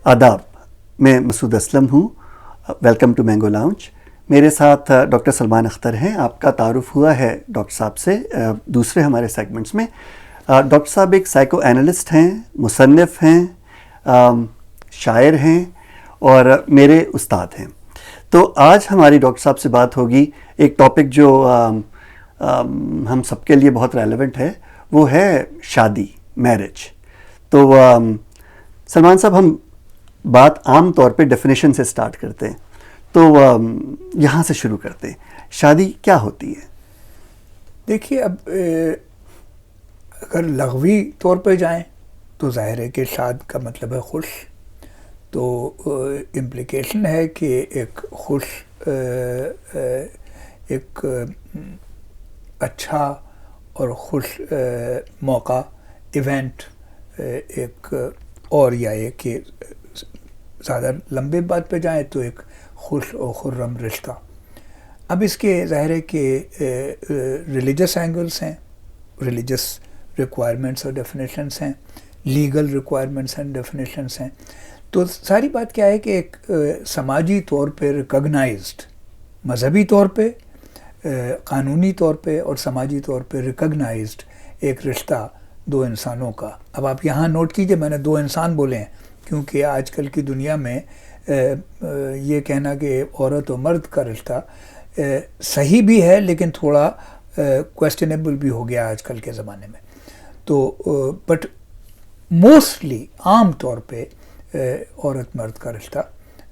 आदाब, मैं मसूद असलम हूँ। Welcome to Mango Lounge. मेरे साथ डॉक्टर सलमान अख्तर हैं। आपका तारुफ हुआ है डॉक्टर साहब से दूसरे हमारे सेगमेंट्स में। डॉक्टर साहब एक साइको एनालिस्ट हैं, मुसन्निफ़ हैं, शायर हैं और मेरे उस्ताद हैं। तो आज हमारी डॉक्टर साहब से बात होगी एक टॉपिक जो हम सबके लिए बहुत रेलेवेंट है, वो है शादी, मैरिज। तो सलमान साहब, हम बात आम तौर पे डेफिनेशन से स्टार्ट करते हैं, तो यहाँ से शुरू करते हैं। शादी क्या होती है? देखिए, अब अगर लग़वी तौर पे जाएं तो ज़ाहिर है कि शाद का मतलब है खुश। तो इम्प्लिकेशन है कि एक खुश, एक अच्छा और खुश मौका, इवेंट, एक और या एक कि ज़्यादा लंबे बात पे जाएं तो एक खुश और खुर्रम रिश्ता। अब इसके ज़ाहिर है कि रिलीजियस एंगल्स हैं, रिलीजियस रिक्वायरमेंट्स और डेफिनेशंस हैं, लीगल रिक्वायरमेंट्स एंड डेफिनेशंस हैं। तो सारी बात क्या है कि एक समाजी तौर पे रिकॉग्नाइज्ड, मजहबी तौर पे, कानूनी तौर पे और समाजी तौर पे रिकॉग्नाइज्ड एक रिश्ता दो इंसानों का। अब आप यहाँ नोट कीजिए, मैंने दो इंसान बोले हैं क्योंकि आजकल की दुनिया में ये कहना कि औरत और मर्द का रिश्ता सही भी है लेकिन थोड़ा क्वेश्चनेबल भी हो गया आजकल के ज़माने में। तो बट मोस्टली आम तौर पे औरत मर्द का रिश्ता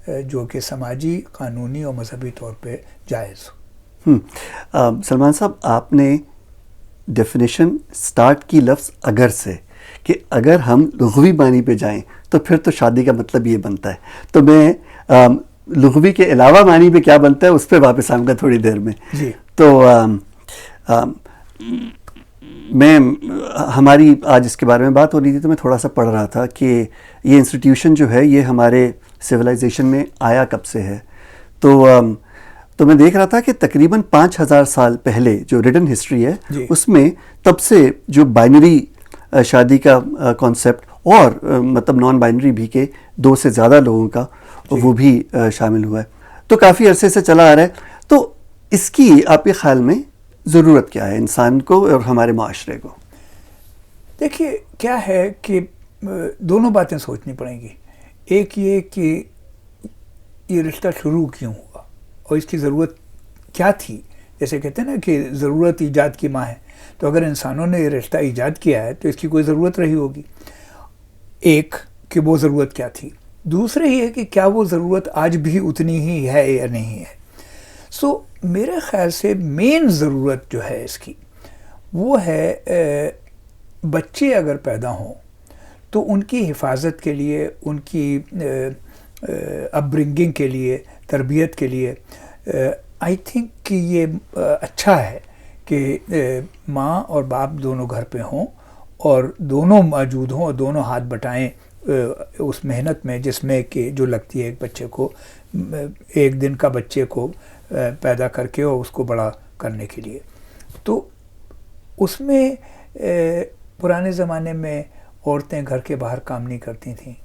जो कि समाजी, कानूनी और मजहबी तौर पे जायज़ हो। सलमान साहब, आपने डेफिनेशन स्टार्ट की लफ्ज़ अगर से, कि अगर हम लुग़वी मानी पे जाएं तो फिर तो शादी का मतलब ये बनता है। तो मैं लुग़वी के अलावा मानी पे क्या बनता है उस पर वापस आऊँगा थोड़ी देर में जी। तो मैं हमारी आज इसके बारे में बात हो रही थी तो मैं थोड़ा सा पढ़ रहा था कि ये इंस्टीट्यूशन जो है ये हमारे सिविलाइजेशन में आया कब से है। तो मैं देख रहा था कि तकरीबन 5000 साल पहले जो रिटन हिस्ट्री है उसमें तब से जो बाइनरी शादी का कॉन्सेप्ट और मतलब नॉन बाइनरी भी के दो से ज़्यादा लोगों का वो भी शामिल हुआ है, तो काफ़ी अरसे से चला आ रहा है। तो इसकी आपके ख्याल में ज़रूरत क्या है इंसान को और हमारे माशरे को? देखिए, क्या है कि दोनों बातें सोचनी पड़ेंगी। एक ये कि ये रिश्ता शुरू क्यों हुआ और इसकी ज़रूरत क्या थी। जैसे कहते हैं ना कि ज़रूरत ईजाद की माँ है, तो अगर इंसानों ने ये रिश्ता ईजाद किया है तो इसकी कोई ज़रूरत रही होगी। एक कि वो ज़रूरत क्या थी, दूसरे ये है कि क्या वो ज़रूरत आज भी उतनी ही है या नहीं है। सो मेरे ख्याल से मेन ज़रूरत जो है इसकी वो है बच्चे अगर पैदा हों तो उनकी हिफाजत के लिए, उनकी अपब्रिंगिंग के लिए, तरबियत के लिए आई थिंक कि ये अच्छा है कि माँ और बाप दोनों घर पे हों और दोनों मौजूद हों और दोनों हाथ बटाएं उस मेहनत में जिसमें कि जो लगती है एक बच्चे को, एक दिन का बच्चे को पैदा करके और उसको बड़ा करने के लिए। तो उसमें पुराने ज़माने में औरतें घर के बाहर काम नहीं करती थीं,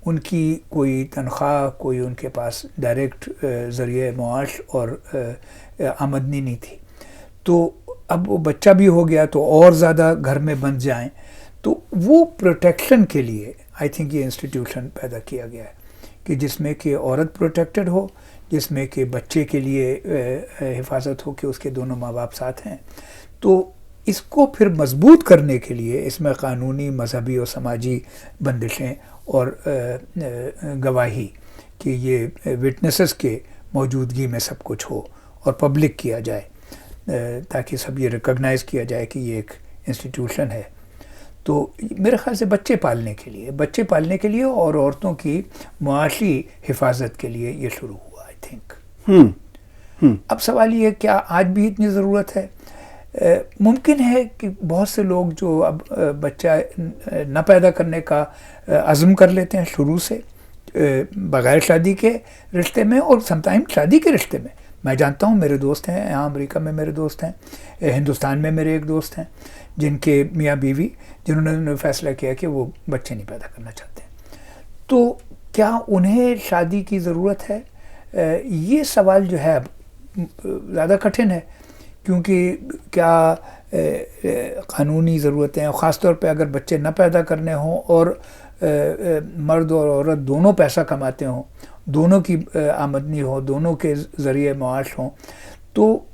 उनकी कोई तनख्वाह, कोई उनके पास डायरेक्ट ज़रिए मुआश और आमदनी नहीं थी। तो अब वो बच्चा भी हो गया तो और ज़्यादा घर में बंध जाएं, तो वो प्रोटेक्शन के लिए आई थिंक ये इंस्टीट्यूशन पैदा किया गया है कि जिसमें कि औरत प्रोटेक्टेड हो, जिसमें कि बच्चे के लिए हिफाजत हो कि उसके दोनों माँ बाप साथ हैं। तो इसको फिर मजबूत करने के लिए इसमें कानूनी, मजहबी और समाजी बंदिशें और गवाही कि ये विटनेसेस के मौजूदगी में सब कुछ हो और पब्लिक किया जाए ताकि सब ये रिकॉग्नाइज़ किया जाए कि ये एक इंस्टीट्यूशन है। तो मेरे ख़्याल से बच्चे पालने के लिए और औरतों की मुआशी हिफाजत के लिए ये शुरू हुआ आई थिंक। अब सवाल ये, क्या आज भी इतनी ज़रूरत है? मुमकिन है कि बहुत से लोग जो अब बच्चा न पैदा करने का अज़्म कर लेते हैं शुरू से बग़ैर शादी के रिश्ते में और समटाइम शादी के रिश्ते में। मैं जानता हूँ, मेरे दोस्त हैं यहाँ अमेरिका में, मेरे दोस्त हैं हिंदुस्तान में, मेरे एक दोस्त हैं जिनके मियाँ बीवी जिन्होंने फैसला किया कि वो बच्चे नहीं पैदा करना चाहते। तो क्या उन्हें शादी की ज़रूरत है? ये सवाल जो है ज़्यादा कठिन है, क्योंकि क्या कानूनी ज़रूरतें हैं, ख़ास तौर पे अगर बच्चे न पैदा करने हों और मर्द और औरत दोनों पैसा कमाते हों, दोनों की आमदनी हो, दोनों के ज़रिए माश हों, तो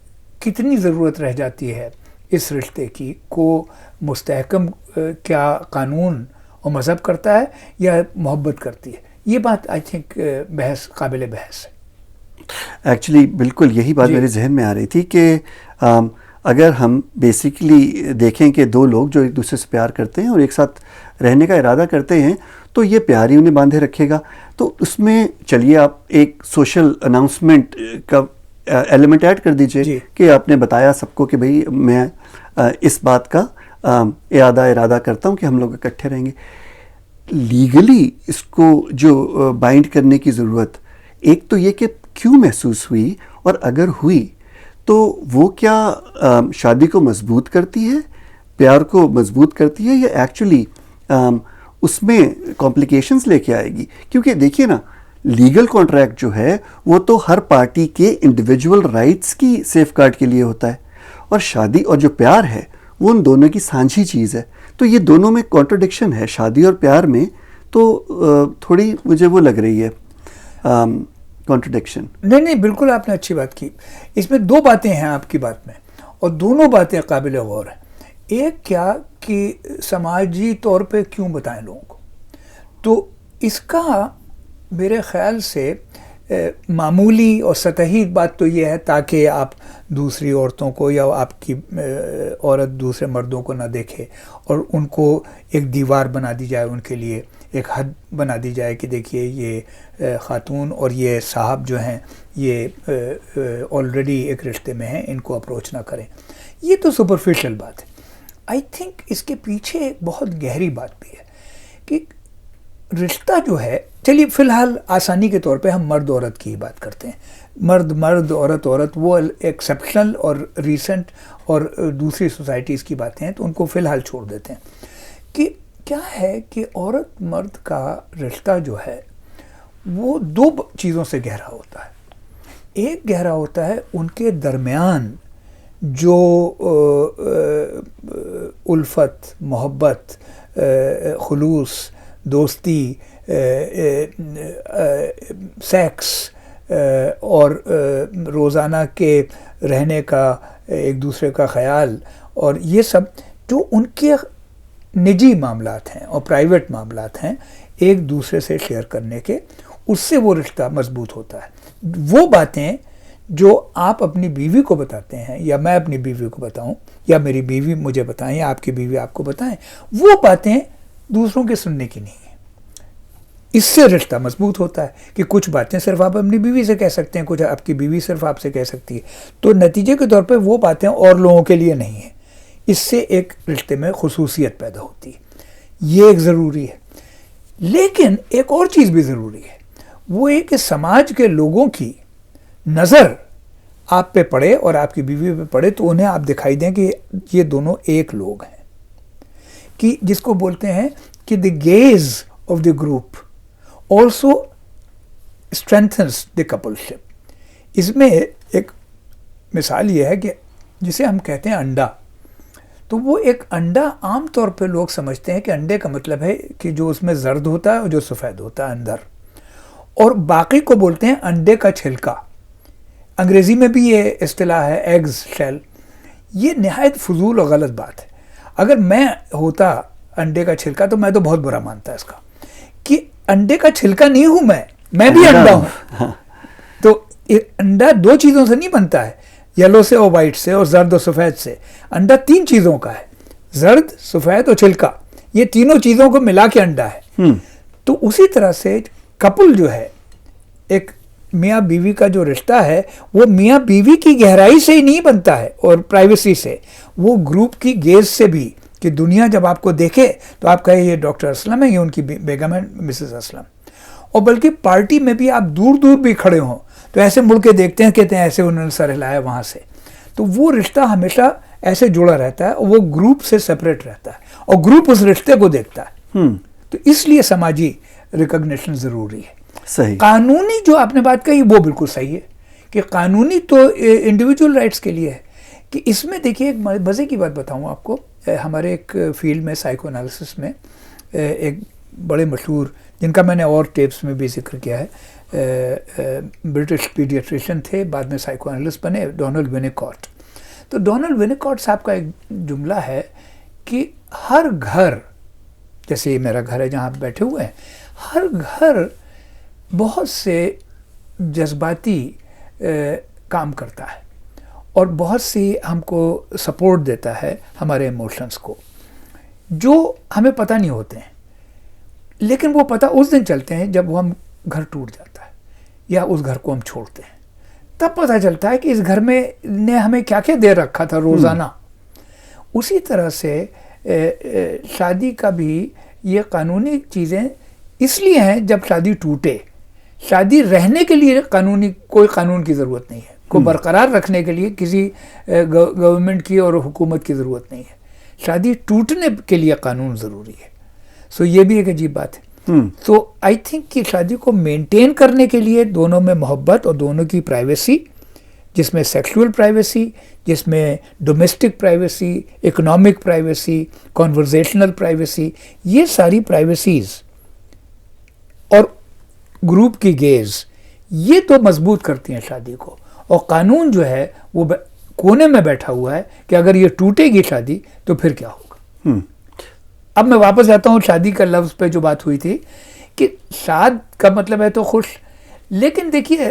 कितनी ज़रूरत रह जाती है इस रिश्ते की को मुस्तहकम क्या कानून और मज़हब करता है या मोहब्बत करती है? ये बात आई थिंक बहस काबिल बहस है। एक्चुअली बिल्कुल यही बात मेरे जहन में आ रही थी कि अगर हम बेसिकली देखें कि दो लोग जो एक दूसरे से प्यार करते हैं और एक साथ रहने का इरादा करते हैं, तो ये प्यार ही उन्हें बांधे रखेगा। तो उसमें चलिए आप एक सोशल अनाउंसमेंट का एलिमेंट ऐड कर दीजिए कि आपने बताया सबको कि भाई मैं इस बात का इरादा करता हूँ कि हम लोग इकट्ठे रहेंगे। लीगली इसको जो बाइंड करने की ज़रूरत, एक तो ये कि क्यों महसूस हुई, और अगर हुई तो वो क्या शादी को मजबूत करती है, प्यार को मजबूत करती है, या एक्चुअली उसमें कॉम्प्लिकेशंस लेके आएगी? क्योंकि देखिए ना, लीगल कॉन्ट्रैक्ट जो है वो तो हर पार्टी के इंडिविजुअल राइट्स की सेफगार्ड के लिए होता है, और शादी और जो प्यार है वो उन दोनों की साझी चीज़ है। तो ये दोनों में कॉन्ट्रडिक्शन है शादी और प्यार में, तो थोड़ी मुझे वो लग रही है कॉन्ट्रडिक्शन। नहीं, बिल्कुल आपने अच्छी बात की। इसमें दो बातें हैं आपकी बात में, और दोनों बातें काबिल गौर हैं। एक क्या कि समाजी तौर पे क्यों बताएं लोगों को, तो इसका मेरे ख्याल से मामूली और सतही बात तो ये है ताकि आप दूसरी औरतों को या आपकी औरत दूसरे मर्दों को ना देखे, और उनको एक दीवार बना दी जाए, उनके लिए एक हद बना दी जाए कि देखिए ये ख़ातून और ये साहब जो हैं ये ऑलरेडी एक रिश्ते में हैं, इनको अप्रोच ना करें। ये तो सुपरफिशियल बात है। आई थिंक इसके पीछे एक बहुत गहरी बात भी है कि रिश्ता जो है, चलिए फ़िलहाल आसानी के तौर पे हम मर्द औरत की ही बात करते हैं, मर्द औरत वो एक्सेप्शनल और रीसेंट और दूसरी सोसाइटीज़ की बातें हैं, तो उनको फ़िलहाल छोड़ देते हैं। कि क्या है कि औरत मर्द का रिश्ता जो है वो दो चीज़ों से गहरा होता है। एक गहरा होता है उनके दरमियान जो उल्फत, मोहब्बत, खुलूस, दोस्ती, सेक्स और रोज़ाना के रहने का एक दूसरे का ख्याल, और ये सब जो उनके निजी मामलात हैं और प्राइवेट मामलात हैं एक दूसरे से शेयर करने के, उससे वो रिश्ता मजबूत होता है। वो बातें जो आप अपनी बीवी को बताते हैं या मैं अपनी बीवी को बताऊं या मेरी बीवी मुझे बताएं या आपकी बीवी आपको बताएं, वो बातें दूसरों के सुनने की नहीं है। इससे रिश्ता मजबूत होता है कि कुछ बातें सिर्फ आप अपनी बीवी से कह सकते हैं, कुछ आपकी बीवी सिर्फ आपसे कह सकती है, तो नतीजे के तौर पे वो बातें और लोगों के लिए नहीं है। इससे एक रिश्ते में खुसूसियत पैदा होती है, ये एक ज़रूरी है। लेकिन एक और चीज़ भी ज़रूरी है, वो ये कि समाज के लोगों की नज़र आप पे पड़े और आपकी बीवी पे पड़े, तो उन्हें आप दिखाई दें कि ये दोनों एक लोग हैं, कि जिसको बोलते हैं कि the gaze of the group also strengthens the coupleship. इसमें एक मिसाल ये है कि जिसे हम कहते हैं अंडा, तो वो एक अंडा आम तौर पे लोग समझते हैं कि अंडे का मतलब है कि जो उसमें जर्द होता है और जो सफ़ेद होता है अंदर, और बाकी को बोलते हैं अंडे का छिलका। अंग्रेज़ी में भी ये इस्तिलाह है एग्स शेल। ये निहायत फजूल और गलत बात है। अगर मैं होता अंडे का छिलका तो मैं तो बहुत बुरा मानता इसका, कि अंडे का छिलका नहीं हूँ मैं भी अंडा हूँ। तो अंडा दो चीज़ों से नहीं बनता है, येलो से और वाइट से और जर्द और सफ़ेद से। अंडा तीन चीज़ों का है, जर्द, सफ़ेद और छिलका, ये तीनों चीज़ों को मिला के अंडा है। तो उसी तरह से कपल जो है, एक मियाँ बीवी का जो रिश्ता है वो मियाँ बीवी की गहराई से ही नहीं बनता है और प्राइवेसी से, वो ग्रुप की गेज से भी, कि दुनिया जब आपको देखे तो आप कहे ये डॉक्टर असलम है, ये उनकी बेगम है मिसेस असलम। और बल्कि पार्टी में भी आप दूर दूर भी खड़े हों तो ऐसे मुड़ के देखते हैं, कहते हैं ऐसे उन्होंने सर हिलाया वहाँ से। तो वो रिश्ता हमेशा ऐसे जुड़ा रहता है और वो ग्रुप से सेपरेट रहता है और ग्रुप उस रिश्ते को देखता है। तो इसलिए समाजी रिकॉग्निशन ज़रूरी है। सही। कानूनी जो आपने बात कही वो बिल्कुल सही है कि कानूनी तो इंडिविजुअल राइट्स के लिए है। कि इसमें देखिए एक मज़े की बात बताऊँ आपको, हमारे एक फील्ड में साइको एनालिसिस में एक बड़े मशहूर, जिनका मैंने और टेप्स में भी जिक्र किया है, ब्रिटिश पीडियाट्रिशियन थे, बाद में साइको एनालिस्ट बने, डोनाल्ड विनिकॉट। तो डोनाल्ड विनिकॉट साहब का एक जुमला है कि हर घर, जैसे ये मेरा घर है जहाँ आप बैठे हुए हैं, हर घर बहुत से जज्बाती काम करता है और बहुत सी हमको सपोर्ट देता है हमारे इमोशंस को, जो हमें पता नहीं होते हैं, लेकिन वो पता उस दिन चलते हैं जब वो हम घर टूट जाता है या उस घर को हम छोड़ते हैं, तब पता चलता है कि इस घर में ने हमें क्या क्या दे रखा था रोज़ाना। उसी तरह से शादी का भी ये कानूनी चीज़ें इसलिए हैं, जब शादी टूटे, शादी रहने के लिए कोई कानून की ज़रूरत नहीं है, को बरकरार रखने के लिए किसी गवर्नमेंट की और हुकूमत की ज़रूरत नहीं है, शादी टूटने के लिए कानून ज़रूरी है। सो ये भी एक अजीब बात है। तो आई थिंक कि शादी को मेंटेन करने के लिए दोनों में मोहब्बत और दोनों की प्राइवेसी, जिसमें सेक्सुअल प्राइवेसी, जिसमें domestic privacy, economic privacy, conversational privacy, ये सारी प्राइवेसीज़ और ग्रुप की गेज, ये तो मजबूत करती हैं शादी को। और कानून जो है वो कोने में बैठा हुआ है कि अगर ये टूटेगी शादी तो फिर क्या होगा। अब मैं वापस आता हूँ शादी का लफ्ज़ पे जो बात हुई थी कि शाद का मतलब है तो खुश, लेकिन देखिए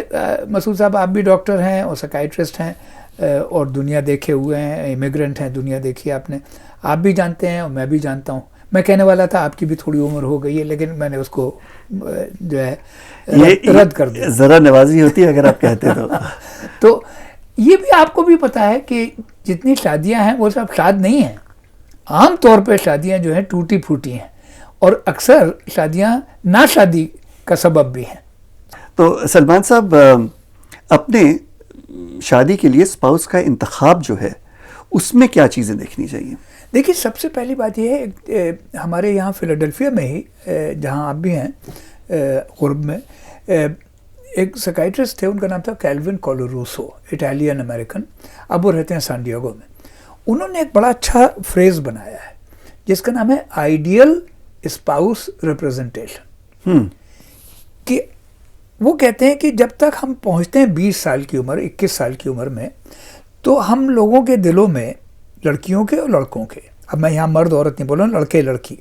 मसूद साहब, आप भी डॉक्टर हैं और साइकियाट्रिस्ट हैं और दुनिया देखे हुए हैं, इमिग्रेंट हैं, दुनिया देखी है आपने, आप भी जानते हैं और मैं भी जानता हूँ। मैं कहने वाला था आपकी भी थोड़ी उम्र हो गई है, लेकिन मैंने उसको जो है रद्द कर दिया। ज़रा नवाजी होती है अगर आप कहते तो ये भी आपको भी पता है कि जितनी शादियां हैं वो सब शाद नहीं हैं। आम तौर पे शादियां जो हैं टूटी फूटी हैं और अक्सर शादियां ना शादी का सबब भी हैं। तो सलमान साहब, अपने शादी के लिए स्पाउस का इंतखाब जो है उसमें क्या चीज़ें देखनी चाहिए? देखिए, सबसे पहली बात यह है, हमारे यहाँ फिलाडेल्फिया में ही, जहाँ आप भी हैं क़ुर्ब में, एक साइकियाट्रिस्ट थे, उनका नाम था कैल्विन कोलोरूसो, इटालियन अमेरिकन, अब वो रहते हैं सैन डिएगो में। उन्होंने एक बड़ा अच्छा फ्रेज़ बनाया है जिसका नाम है आइडियल स्पाउस रिप्रेजेंटेशन। कि वो कहते हैं कि जब तक हम पहुँचते हैं 20 साल की उम्र, 21 साल की उम्र में, तो हम लोगों के दिलों में, लड़कियों के और लड़कों के, अब मैं यहाँ मर्द औरत नहीं बोल रहा हूँ, लड़के लड़की,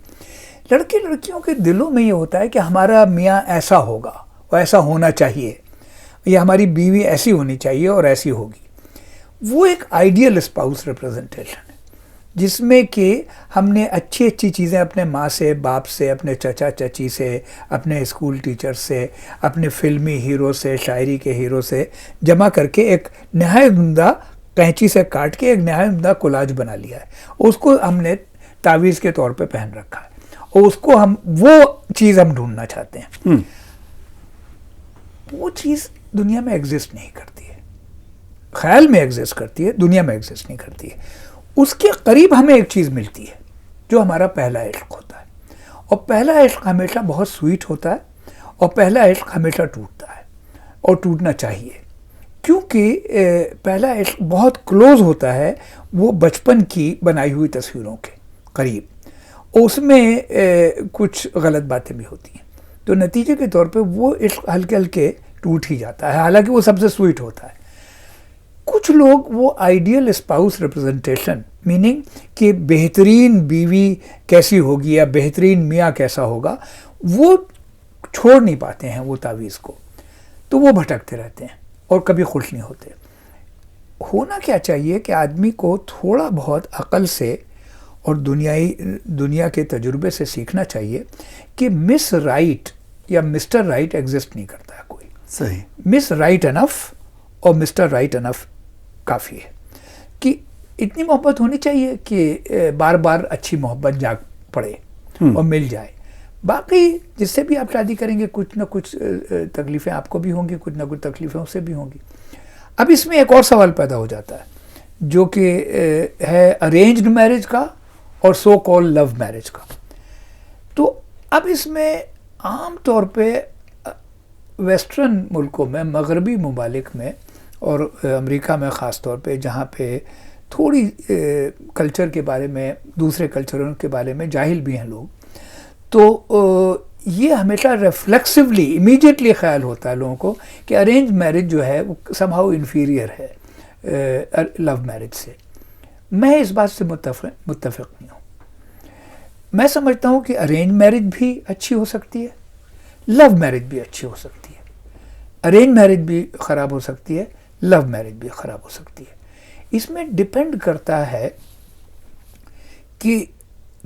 लड़के लड़कियों के दिलों में ये होता है कि हमारा मियाँ ऐसा होगा और ऐसा होना चाहिए, या हमारी बीवी ऐसी होनी चाहिए और ऐसी होगी। वो एक आइडियल स्पाउस रिप्रेजेंटेशन है जिसमें कि हमने अच्छी अच्छी चीज़ें अपने माँ से, बाप से, अपने चचा चाची से, अपने स्कूल टीचर से, अपने फिल्मी हीरो से, शायरी के हीरो से जमा करके एक नहायत उम्दा, कैंची से काट के एक नहायत उम्दा कोलाज बना लिया है। उसको हमने तावीज़ के तौर पे पहन रखा है और उसको हम, वो चीज़ हम ढूंढना चाहते हैं। वो चीज़ दुनिया में एग्जिस्ट नहीं करती है, ख्याल में एग्जिस्ट करती है, दुनिया में एग्जिस्ट नहीं करती है। उसके करीब हमें एक चीज़ मिलती है जो हमारा पहला इश्क होता है, और पहला इश्क हमेशा बहुत स्वीट होता है और पहला इश्क हमेशा टूटता है और टूटना चाहिए, क्योंकि पहला इश्क बहुत क्लोज होता है वो बचपन की बनाई हुई तस्वीरों के करीब, उसमें कुछ गलत बातें भी होती हैं, तो नतीजे के तौर पे वो इश्क हल्के हल्के टूट ही जाता है, हालांकि वो सबसे स्वीट होता है। कुछ लोग वो आइडियल स्पाउस रिप्रेजेंटेशन, मीनिंग कि बेहतरीन बीवी कैसी होगी या बेहतरीन मियाँ कैसा होगा, वो छोड़ नहीं पाते हैं वो तावीज़ को, तो वो भटकते रहते हैं और कभी खुश नहीं होते। होना क्या चाहिए कि आदमी को थोड़ा बहुत अक़ल से और दुनिया के तजुर्बे से सीखना चाहिए कि मिस राइट या मिस्टर राइट एग्जिस्ट नहीं करता है कोई। सही। मिस राइट इनफ और मिस्टर राइट इनफ काफ़ी है, कि इतनी मोहब्बत होनी चाहिए कि बार बार अच्छी मोहब्बत जाग पड़े और मिल जाए। बाकी जिससे भी आप शादी करेंगे कुछ ना कुछ तकलीफ़ें आपको भी होंगी, कुछ ना कुछ तकलीफ़ें उससे भी होंगी। अब इसमें एक और सवाल पैदा हो जाता है जो कि है अरेंज्ड मैरिज का और सो कॉल्ड लव मैरिज का। तो अब इसमें आम तौर पे वेस्टर्न मुल्कों में, मगरबी ममालिक में और अमेरिका में ख़ास तौर पे, जहाँ पे थोड़ी कल्चर के बारे में, दूसरे कल्चरों के बारे में जाहिल भी हैं लोग, तो ये हमेशा रिफ्लेक्सिवली, इमीडिएटली ख्याल होता है लोगों को कि अरेंज मैरिज जो है वो समहाउ इन्फीरियर है लव मैरिज से। मैं इस बात से मुत्तफ़िक़ नहीं हूँ। मैं समझता हूँ कि अरेंज मैरिज भी अच्छी हो सकती है, लव मैरिज भी अच्छी हो सकती है। अरेंज मैरिज भी ख़राब हो सकती है, लव मैरिज भी ख़राब हो सकती है। इसमें डिपेंड करता है कि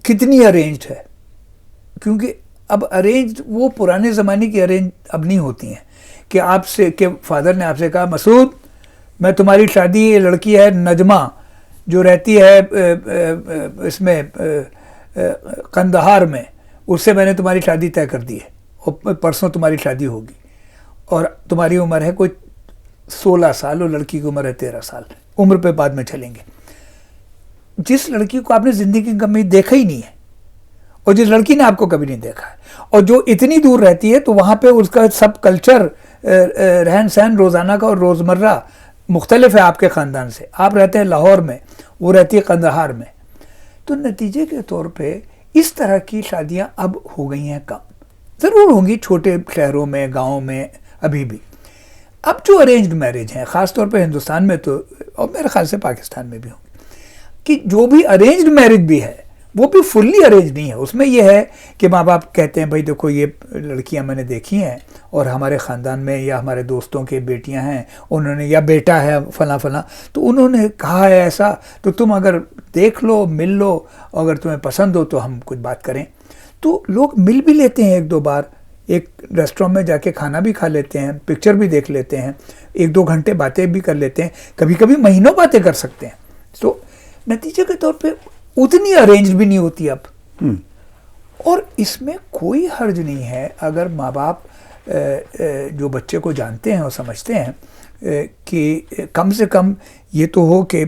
कितनी अरेंज्ड है, क्योंकि अब अरेंज वो पुराने ज़माने की अरेंज अब नहीं होती हैं कि आपसे, के फादर ने आपसे कहा मसूद मैं तुम्हारी शादी, ये लड़की है नजमा जो रहती है इसमें कंदहार में, उससे मैंने तुम्हारी शादी तय कर दी है और परसों तुम्हारी शादी होगी और तुम्हारी उम्र है कोई 16 साल और लड़की की उम्र है 13 साल, उम्र पे बाद में चलेंगे। जिस लड़की को आपने ज़िंदगी में कभी देखा ही नहीं है और जिस लड़की ने आपको कभी नहीं देखा है और जो इतनी दूर रहती है, तो वहाँ पे उसका सब कल्चर, रहन सहन रोज़ाना का और रोज़मर्रा मुख्तलिफ है आपके ख़ानदान से। आप रहते हैं लाहौर में, वो रहती है कंदहार में। तो नतीजे के तौर पे इस तरह की शादियाँ अब हो गई हैं कम, ज़रूर होंगी छोटे शहरों में, गाँव में अभी भी। अब जो अरेंज्ड मैरिज हैं, ख़ास तौर पे हिंदुस्तान में तो, और मेरे ख्याल से पाकिस्तान में भी होंगी, कि जो भी अरेंज्ड मैरिज भी है वो भी फुल्ली अरेंज नहीं है। उसमें यह है कि माँ बाप कहते हैं भाई देखो ये लड़कियां मैंने देखी हैं और हमारे ख़ानदान में या हमारे दोस्तों के बेटियां हैं, उन्होंने, या बेटा है फला फला, तो उन्होंने कहा है ऐसा, तो तुम अगर देख लो, मिल लो, अगर तुम्हें पसंद हो तो हम कुछ बात करें। तो लोग मिल भी लेते हैं एक दो बार, एक रेस्टोरेंट में जाके खाना भी खा लेते हैं, पिक्चर भी देख लेते हैं, 1-2 घंटे बातें भी कर लेते हैं, कभी कभी महीनों बातें कर सकते हैं। तो नतीजे के तौर पे उतनी अरेंज भी नहीं होती अब। और इसमें कोई हर्ज नहीं है अगर माँ बाप जो बच्चे को जानते हैं और समझते हैं कि कम से कम ये तो हो कि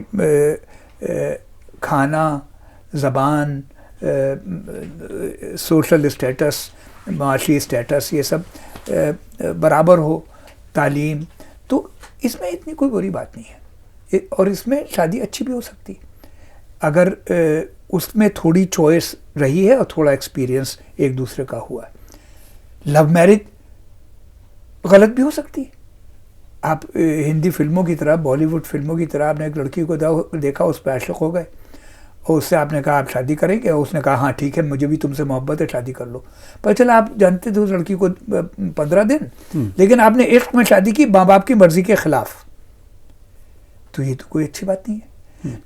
खाना, ज़बान, सोशल स्टेटस, माशी स्टेटस, ये सब बराबर हो, तालीम, तो इसमें इतनी कोई बुरी बात नहीं है और इसमें शादी अच्छी भी हो सकती है अगर उसमें थोड़ी चॉइस रही है और थोड़ा एक्सपीरियंस एक दूसरे का हुआ है। लव मैरिज गलत भी हो सकती है। आप हिंदी फिल्मों की तरह, बॉलीवुड फिल्मों की तरह, आपने एक लड़की को देखा, उस पर आशिक हो गए और उससे आपने कहा आप शादी करेंगे, और उसने कहा हाँ ठीक है मुझे भी तुमसे मोहब्बत है, शादी कर लो। पर चला आप जानते थे उस लड़की को 15 दिन, लेकिन आपने इश्क में शादी की माँ बाप की मर्जी के खिलाफ, तो ये तो कोई अच्छी बात नहीं है।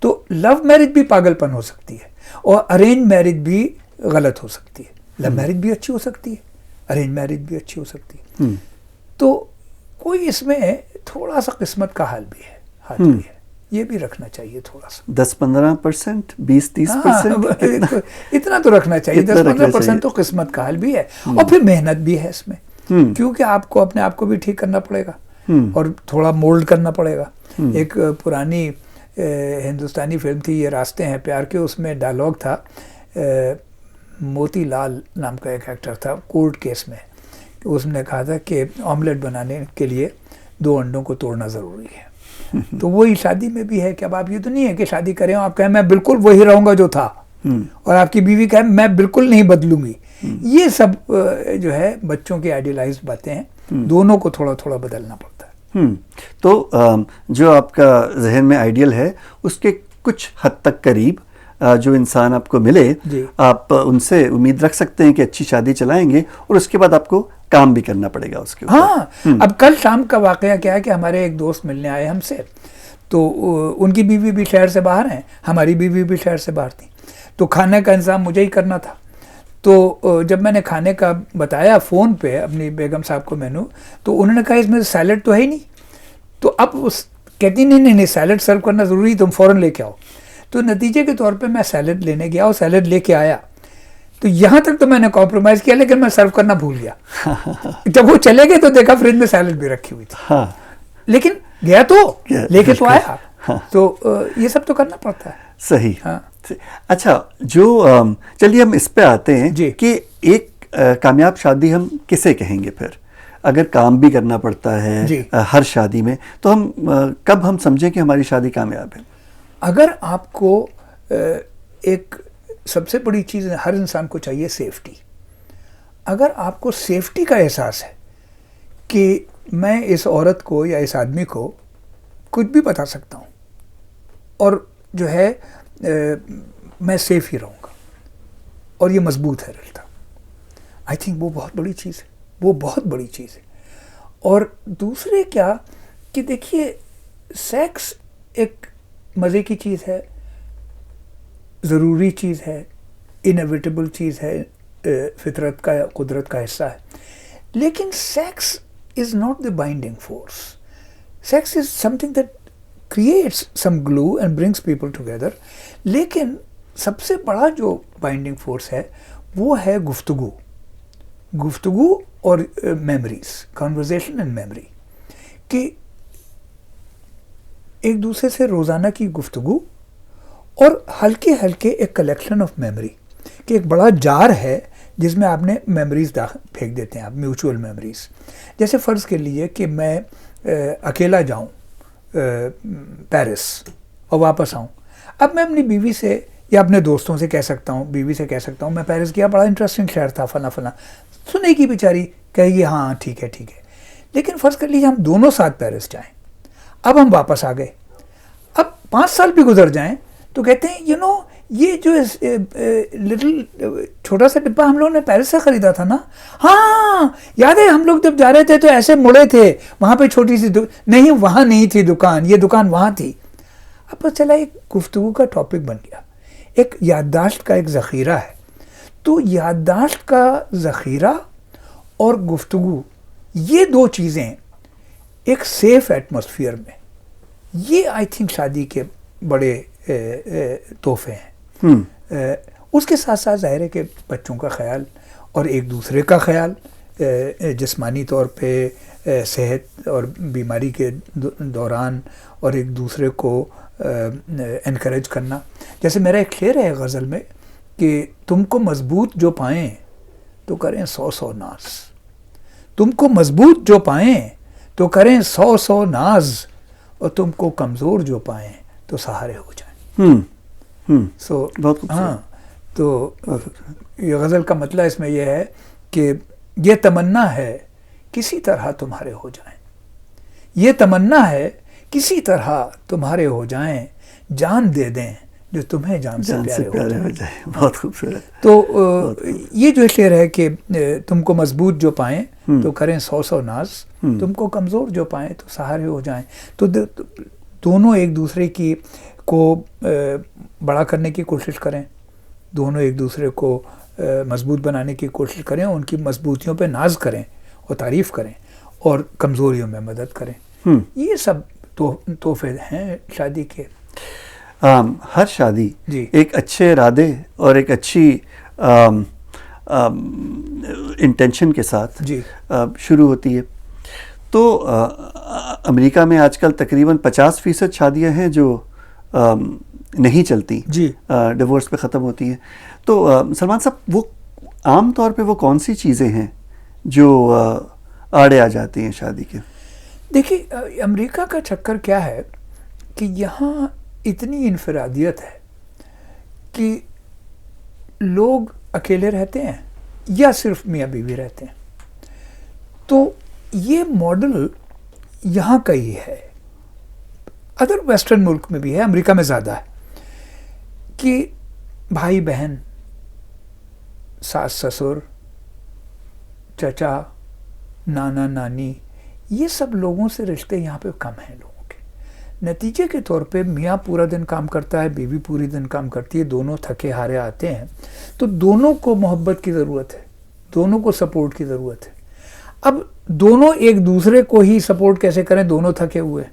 तो लव मैरिज भी पागलपन हो सकती है और अरेंज मैरिज भी गलत हो सकती है। लव मैरिज भी अच्छी हो सकती है, अरेंज मैरिज भी अच्छी हो सकती है। तो कोई इसमें थोड़ा सा किस्मत का हाल भी है, हाथ भी है, ये भी रखना चाहिए थोड़ा सा। 10-15%, 20-30%, इतना तो रखना चाहिए। 10-15% तो किस्मत का हाल भी है और फिर मेहनत भी है इसमें, क्योंकि आपको अपने आप को भी ठीक करना पड़ेगा और थोड़ा मोल्ड करना पड़ेगा। एक पुरानी हिंदुस्तानी फिल्म थी, ये रास्ते हैं प्यार के, उसमें डायलॉग था, मोतीलाल नाम का एक एक्टर था, कोर्ट केस में, उसने कहा था कि ऑमलेट बनाने के लिए 2 अंडों को तोड़ना ज़रूरी है। तो वही शादी में भी है कि अब आप, ये तो नहीं है कि शादी करें आप कहें मैं बिल्कुल वही रहूँगा जो था, और आपकी बीवी कहे मैं बिल्कुल नहीं बदलूंगी। ये सब जो है बच्चों की आइडियलाइज्ड बातें हैं, दोनों को थोड़ा थोड़ा बदलना पड़ता है। तो जो आपका जहन में आइडियल है उसके कुछ हद तक करीब जो इंसान आपको मिले, आप उनसे उम्मीद रख सकते हैं कि अच्छी शादी चलाएंगे और उसके बाद आपको काम भी करना पड़ेगा उसके ऊपर। हाँ, अब कल शाम का वाकया क्या है कि हमारे एक दोस्त मिलने आए हमसे, तो उनकी बीवी भी शहर से बाहर हैं, हमारी बीवी भी शहर से बाहर थी, तो खाने का इंतज़ाम मुझे ही करना था। तो जब मैंने खाने का बताया फ़ोन पे अपनी बेगम साहब को मेनू, तो उन्होंने कहा इसमें सैलड तो है ही नहीं। तो अब उस कहती नहीं सैलड सर्व करना ज़रूरी, तुम फ़ौरन लेके आओ। तो नतीजे के तौर पे मैं सैलड लेने गया और सैलड लेके आया। तो यहाँ तक तो मैंने कॉम्प्रोमाइज़ किया, लेकिन मैं सर्व करना भूल गया। जब वो चले गए तो देखा फ्रिज में सैलड भी रखी हुई थी। लेकिन गया तो लेके तो आया। तो ये सब तो करना पड़ता है। सही। हाँ। अच्छा, जो चलिए हम इस पे आते हैं कि एक कामयाब शादी हम किसे कहेंगे फिर? अगर काम भी करना पड़ता है जी। हर शादी में, तो हम कब हम समझें कि हमारी शादी कामयाब है? अगर आपको एक सबसे बड़ी चीज़ हर इंसान को चाहिए, सेफ्टी। अगर आपको सेफ्टी का एहसास है कि मैं इस औरत को या इस आदमी को कुछ भी बता सकता हूँ और जो है मैं सेफ ही रहूँगा और ये मजबूत है रिश्ता, आई थिंक वो बहुत बड़ी चीज़ है, वो बहुत बड़ी चीज़ है। और दूसरे क्या कि देखिए, सेक्स एक मज़े की चीज़ है, ज़रूरी चीज़ है, इनएविटेबल चीज़ है, फितरत का या कुदरत का हिस्सा है, लेकिन sex is not the binding force. Sex is something that creates some glue and brings people together, लेकिन सबसे बड़ा जो बाइंडिंग फोर्स है वो है गुफ्तगू और मेमोरीज, कॉन्वर्जेशन एंड मेमोरी, कि एक दूसरे से रोज़ाना की गुफ्तगू और हल्के हल्के एक कलेक्शन ऑफ मेमोरी, कि एक बड़ा जार है जिसमें आपने मेमोरीज फेंक देते हैं आप, म्यूचुअल मेमोरीज। जैसे फ़र्ज़ के लिए कि मैं अकेला जाऊं पेरिस और वापस आऊं, अब मैं अपनी बीवी से या अपने दोस्तों से कह सकता हूं, बीवी से कह सकता हूं मैं पेरिस गया, बड़ा इंटरेस्टिंग शहर था, फला फला, सुनेगी बेचारी, कहेगी हाँ ठीक है। लेकिन फ़र्ज़ कर लीजिए हम दोनों साथ पेरिस जाएं, अब हम वापस आ गए, अब 5 साल भी गुजर जाएं तो कहते हैं यू नो ये जो लिटिल छोटा सा डिब्बा हम लोगों ने पेरिस से ख़रीदा था ना, हाँ याद है हम लोग जब जा रहे थे तो ऐसे मुड़े थे, वहाँ पे छोटी सी नहीं, वहाँ नहीं थी दुकान, ये दुकान वहाँ थी। अब पता चला एक गुफ्तगू का टॉपिक बन गया, एक याददाश्त का एक ज़ख़ीरा है। तो याददाश्त का ज़ख़ीरा और गुफ्तगू, ये दो चीज़ें एक सेफ एटमॉस्फेयर में, ये आई थिंक शादी के बड़े तोहफे हैं। उसके साथ साथ ज़ाहिर है कि बच्चों का ख्याल और एक दूसरे का ख्याल, जिस्मानी तौर पे सेहत और बीमारी के दौरान, और एक दूसरे को एनकरेज करना। जैसे मेरा एक शेर है गज़ल में कि तुमको मजबूत जो पाएं तो करें 100 नाज, तुमको मजबूत जो पाएं तो करें 100 नाज, और तुमको कमज़ोर जो पाएं तो सहारे हो जाएं। बहुत हाँ, तो ये गज़ल का मतलब इसमें यह है कि ये तमन्ना है किसी तरह तुम्हारे हो जाएं, ये तमन्ना है किसी तरह तुम्हारे हो जाएं, जान दे दें जो तुम्हें जान से प्यारे हो जाए। बहुत खूबसूरत। तो ये जो शेर है कि तुमको मजबूत जो पाएं तो करें 100 नाज, तुमको कमज़ोर जो पाएं तो सहारे हो जाएं। तो दोनों एक दूसरे की को बड़ा करने की कोशिश करें, दोनों एक दूसरे को मजबूत बनाने की कोशिश करें, उनकी मजबूतियों पे नाज करें और तारीफ़ करें, और कमज़ोरियों में मदद करें। ये सब तोहफे हैं शादी के। हर शादी जी। एक अच्छे इरादे और एक अच्छी इंटेंशन के साथ जी। शुरू होती है। तो अमेरिका में आजकल तकरीबन 50% शादियां हैं जो नहीं चलती, जी, डिवोर्स पे ख़त्म होती हैं। तो सलमान साहब, वो आम तौर पे वो कौन सी चीज़ें हैं जो आड़े आ जाती हैं शादी के? देखिए, अमेरिका का चक्कर क्या है कि यहाँ इतनी इनफरादियत है कि लोग अकेले रहते हैं या सिर्फ मियाँ बीवी रहते हैं। तो ये मॉडल यहाँ का ही है, अदर वेस्टर्न मुल्क में भी है, अमेरिका में ज़्यादा है, कि भाई बहन, सास ससुर, चचा, नाना नानी, ये सब लोगों से रिश्ते यहाँ पे कम हैं लोगों के। नतीजे के तौर पे मियाँ पूरा दिन काम करता है, बीवी पूरी दिन काम करती है, दोनों थके हारे आते हैं, तो दोनों को मोहब्बत की ज़रूरत है, दोनों को सपोर्ट की ज़रूरत है। अब दोनों एक दूसरे को ही सपोर्ट कैसे करें, दोनों थके हुए,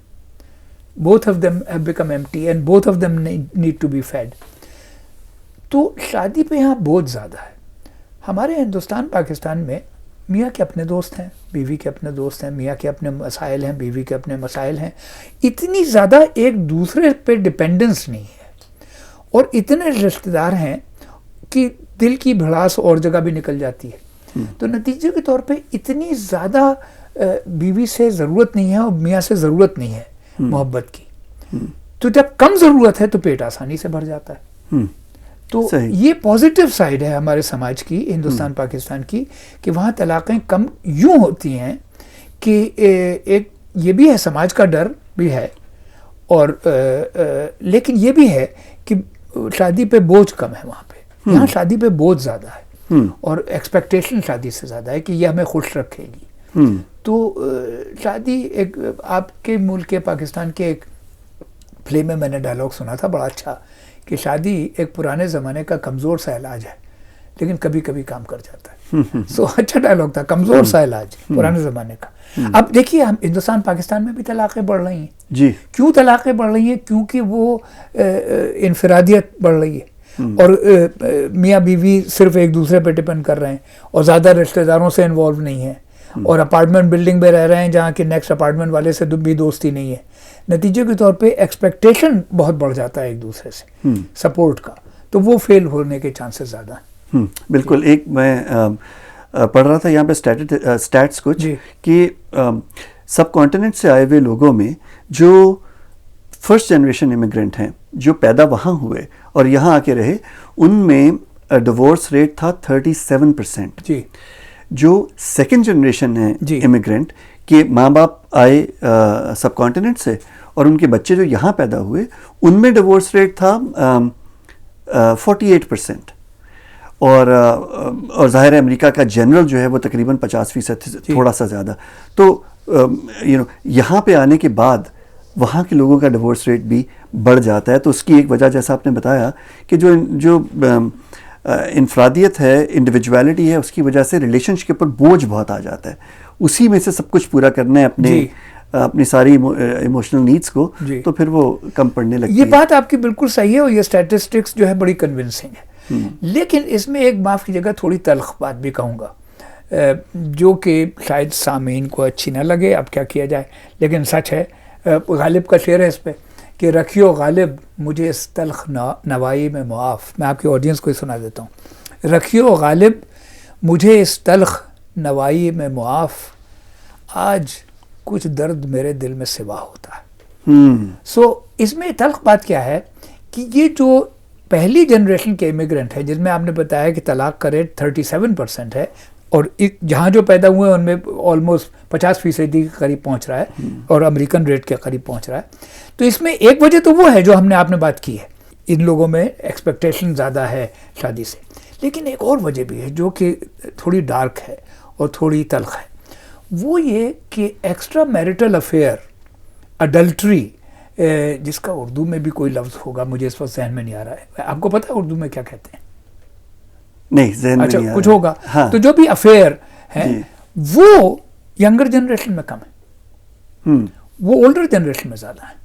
both of them have become empty and both of them need to be fed। तो शादी पे यहाँ बोझ ज़्यादा है। हमारे हिंदुस्तान पाकिस्तान में मियाँ के अपने दोस्त हैं, बीवी के अपने दोस्त हैं, मियाँ के अपने मसाइल हैं, बीवी के अपने मसाइल हैं, इतनी ज़्यादा एक दूसरे पे डिपेंडेंस नहीं है, और इतने रिश्तेदार हैं कि दिल की भड़ास और जगह भी निकल जाती है। तो नतीजे के तौर पे इतनी ज़्यादा बीवी से ज़रूरत नहीं है और मियाँ से ज़रूरत नहीं है मोहब्बत की। तो जब कम ज़रूरत है तो पेट आसानी से भर जाता है। तो ये पॉजिटिव साइड है हमारे समाज की, हिंदुस्तान पाकिस्तान की, कि वहाँ तलाक़ें कम यूँ होती हैं कि एक ये भी है, समाज का डर भी है, और लेकिन ये भी है कि शादी पे बोझ कम है वहाँ पे। यहाँ शादी पे बोझ ज़्यादा है और एक्सपेक्टेशन शादी से ज़्यादा है कि ये हमें खुश रखेगी। तो शादी एक आपके मुल्क के पाकिस्तान के एक प्ले में मैंने डायलॉग सुना था बड़ा अच्छा, कि शादी एक पुराने ज़माने का कमज़ोर सा इलाज है लेकिन कभी कभी काम कर जाता है। सो अच्छा डायलॉग था, कमज़ोर सा इलाज पुराने ज़माने का। अब देखिए, हम हिंदुस्तान पाकिस्तान में भी तलाक़ें बढ़ रही हैं जी। क्यों तलाक़ें बढ़ रही हैं? क्योंकि वो इनफरादियत बढ़ रही है और मियाँ बीवी सिर्फ एक दूसरे पे डिपेंड कर रहे हैं और ज़्यादा रिश्तेदारों से इन्वॉल्व नहीं है और अपार्टमेंट बिल्डिंग में रह रहे हैं जहाँ कि नेक्स्ट अपार्टमेंट वाले से भी दोस्ती नहीं है। नतीजे के तौर पे एक्सपेक्टेशन बहुत बढ़ जाता है एक दूसरे से सपोर्ट का, तो वो फेल होने के चांसेस ज़्यादा हैं। बिल्कुल। एक मैं पढ़ रहा था यहाँ पे स्टैट्स कुछ कि सब कॉन्टिनेंट से आए हुए लोगों में जो फर्स्ट जनरेशन इमिग्रेंट हैं, जो पैदा वहाँ हुए और यहाँ आके रहे, उनमें डिवोर्स रेट था 37% जी। जो सेकंड जनरेशन है इमिग्रेंट के माँ बाप आए सब कॉन्टिनेंट से और उनके बच्चे जो यहाँ पैदा हुए, उनमें डिवोर्स रेट था 48%। और ज़ाहिर है अमेरिका का जनरल जो है वो तकरीबन 50% थोड़ा सा ज़्यादा। तो यहाँ पे आने के बाद वहाँ के लोगों का डिवोर्स रेट भी बढ़ जाता है। तो उसकी एक वजह, जैसा आपने बताया, कि जो इनफरादियत है, इंडिविजुअलिटी है, उसकी वजह से रिलेशनशिप के ऊपर बोझ बहुत आ जाता है। उसी में से सब कुछ पूरा करना है अपनी सारी इमोशनल नीड्स को, तो फिर वो कम पड़ने लगती है। ये बात आपकी बिल्कुल सही है और ये स्टैटिस्टिक्स जो है बड़ी कन्विंसिंग है। लेकिन इसमें एक माफ़ की जगह थोड़ी तल्ख बात भी कहूँगा, जो कि शायद सामीन को अच्छी ना लगे, अब क्या किया जाए, लेकिन सच है। गालिब का शेर है इस पे कि रखियो गालिब मुझे इस तल्ख नवाई में मुआफ़। मैं आपकी ऑडियंस को ही सुना देता हूँ। रखियो गालिब मुझे इस तल्ख नवाई में मुआफ़, आज कुछ दर्द मेरे दिल में सिवा होता है। सो इसमें तल्ख बात क्या है कि ये जो पहली जनरेशन के इमिग्रेंट है, जिनमें आपने बताया कि तलाक का रेट 37% है और जहाँ जो पैदा हुए उनमें ऑलमोस्ट 50% के करीब पहुँच रहा है और अमेरिकन रेट के करीब पहुँच रहा है। तो इसमें एक वजह तो वो है जो हमने आपने बात की है, इन लोगों में एक्सपेक्टेशन ज़्यादा है शादी से। लेकिन एक और वजह भी है जो कि थोड़ी डार्क है और थोड़ी तल्ख है, वो ये कि एक्स्ट्रा मैरिटल अफेयर, अडल्ट्री, जिसका उर्दू में भी कोई लफ्ज़ होगा, मुझे इस वक्त जहन में नहीं आ रहा है। आपको पता है उर्दू में क्या कहते हैं? नहीं, जहन में नहीं आ कुछ रहा। होगा। हाँ। तो जो भी अफेयर है वो यंगर जनरेशन में कम है, वो ओल्डर जनरेशन में ज़्यादा है।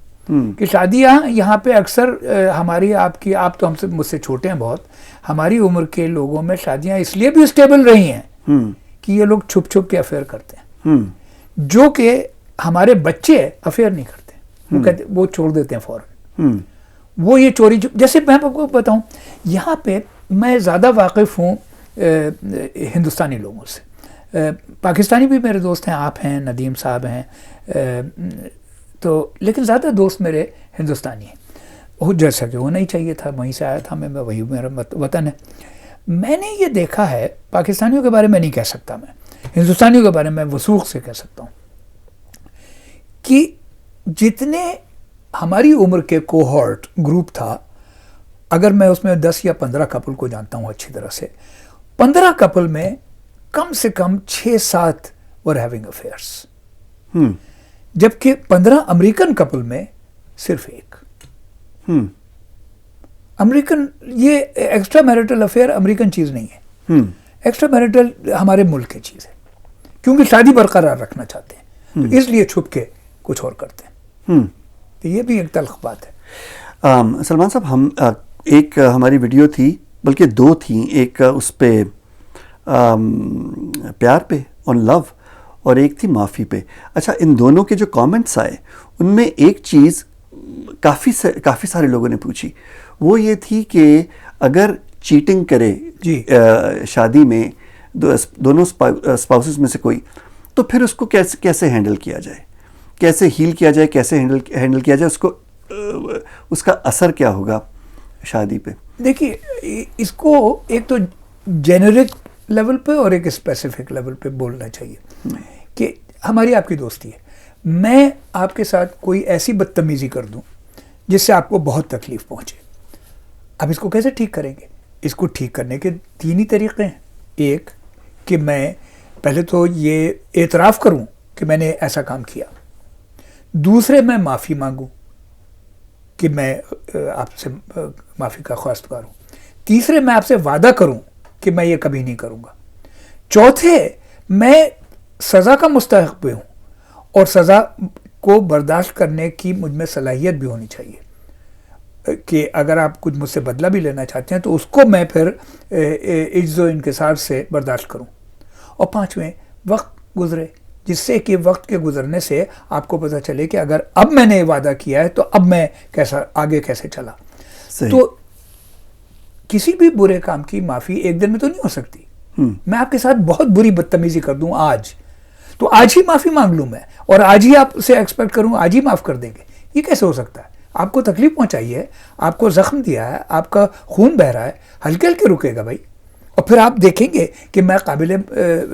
कि शादियाँ यहाँ पे अक्सर हमारी आपकी, आप तो हमसे मुझसे छोटे हैं बहुत, हमारी उम्र के लोगों में शादियाँ इसलिए भी स्टेबल रही हैं कि ये लोग छुप छुप के अफेयर करते हैं, जो कि हमारे बच्चे अफेयर नहीं करते। वो कहते, वो छोड़ देते हैं फौरन। वो ये चोरी, जैसे मैं आपको बताऊँ, यहाँ पे मैं ज़्यादा वाकिफ़ हूँ हिंदुस्तानी लोगों से। पाकिस्तानी भी मेरे दोस्त हैं, आप हैं, नदीम साहब हैं, तो लेकिन ज़्यादा दोस्त मेरे हिंदुस्तानी हैं। वो जैसा कि होना ही चाहिए था, वहीं से आया था मैं, वही मेरा वतन है। मैंने ये देखा है, पाकिस्तानियों के बारे में नहीं कह सकता मैं, हिंदुस्तानियों के बारे में वसूख से कह सकता हूँ कि जितने हमारी उम्र के कोहॉर्ट ग्रुप था, अगर मैं उसमें 10 या 15 कपल को जानता हूँ अच्छी तरह से, 15 कपल में कम से कम 6-7 वर हैविंग अफेयर्स, जबकि 15 अमेरिकन कपल में सिर्फ एक। अमेरिकन, ये एक्स्ट्रा मैरिटल अफेयर अमेरिकन चीज़ नहीं है, एक्स्ट्रा मैरिटल हमारे मुल्क की चीज़ है, क्योंकि शादी बरकरार रखना चाहते हैं, तो इसलिए छुप के कुछ और करते हैं। तो ये भी एक तल्ख बात है। सलमान साहब, हम एक हमारी वीडियो थी, बल्कि 2 थी, एक उस पे प्यार पे, ऑन लव, और एक थी माफ़ी पे। अच्छा, इन दोनों के जो कमेंट्स आए उनमें एक चीज़ काफ़ी सारे लोगों ने पूछी, वो ये थी कि अगर चीटिंग करे शादी में दोनों स्पाउसेस में से कोई, तो फिर उसको कैसे कैसे हैंडल किया जाए, कैसे हील किया जाए, कैसे हैंडल किया जाए उसको, उसका असर क्या होगा शादी पे? देखिए, इसको एक तो जेनेरिक लेवल पे और एक स्पेसिफिक लेवल पे बोलना चाहिए कि हमारी आपकी दोस्ती है, मैं आपके साथ कोई ऐसी बदतमीजी कर दूं जिससे आपको बहुत तकलीफ पहुंचे, अब इसको कैसे ठीक करेंगे? इसको ठीक करने के 3 ही तरीके हैं। एक कि मैं पहले तो ये एतराफ़ करूं कि मैंने ऐसा काम किया, दूसरे मैं माफ़ी मांगूं कि मैं आपसे माफ़ी का ख्वास्तगार हूँ, तीसरे मैं आपसे वादा करूं कि मैं ये कभी नहीं करूँगा, चौथे मैं सज़ा का मुस्तहिक़ भी हूँ और सज़ा को बर्दाश्त करने की मुझ में सलाहियत भी होनी चाहिए कि अगर आप कुछ मुझसे बदला भी लेना चाहते हैं तो उसको मैं फिर इज्ज़ो इनकिसार से बर्दाश्त करूं, और पांचवें वक्त गुजरे जिससे कि वक्त के गुजरने से आपको पता चले कि अगर अब मैंने ये वादा किया है तो अब मैं कैसा आगे कैसे चला। तो किसी भी बुरे काम की माफ़ी एक दिन में तो नहीं हो सकती। मैं आपके साथ बहुत बुरी बदतमीजी कर दूं आज, तो आज ही माफ़ी मांग लूं मैं और आज ही आपसे एक्सपेक्ट करूं आज ही माफ़ कर देंगे, ये कैसे हो सकता है? आपको तकलीफ पहुंचाई है, आपको जख्म दिया है, आपका खून बह रहा है, हल्के हल्के रुकेगा भाई, और फिर आप देखेंगे कि मैं काबिल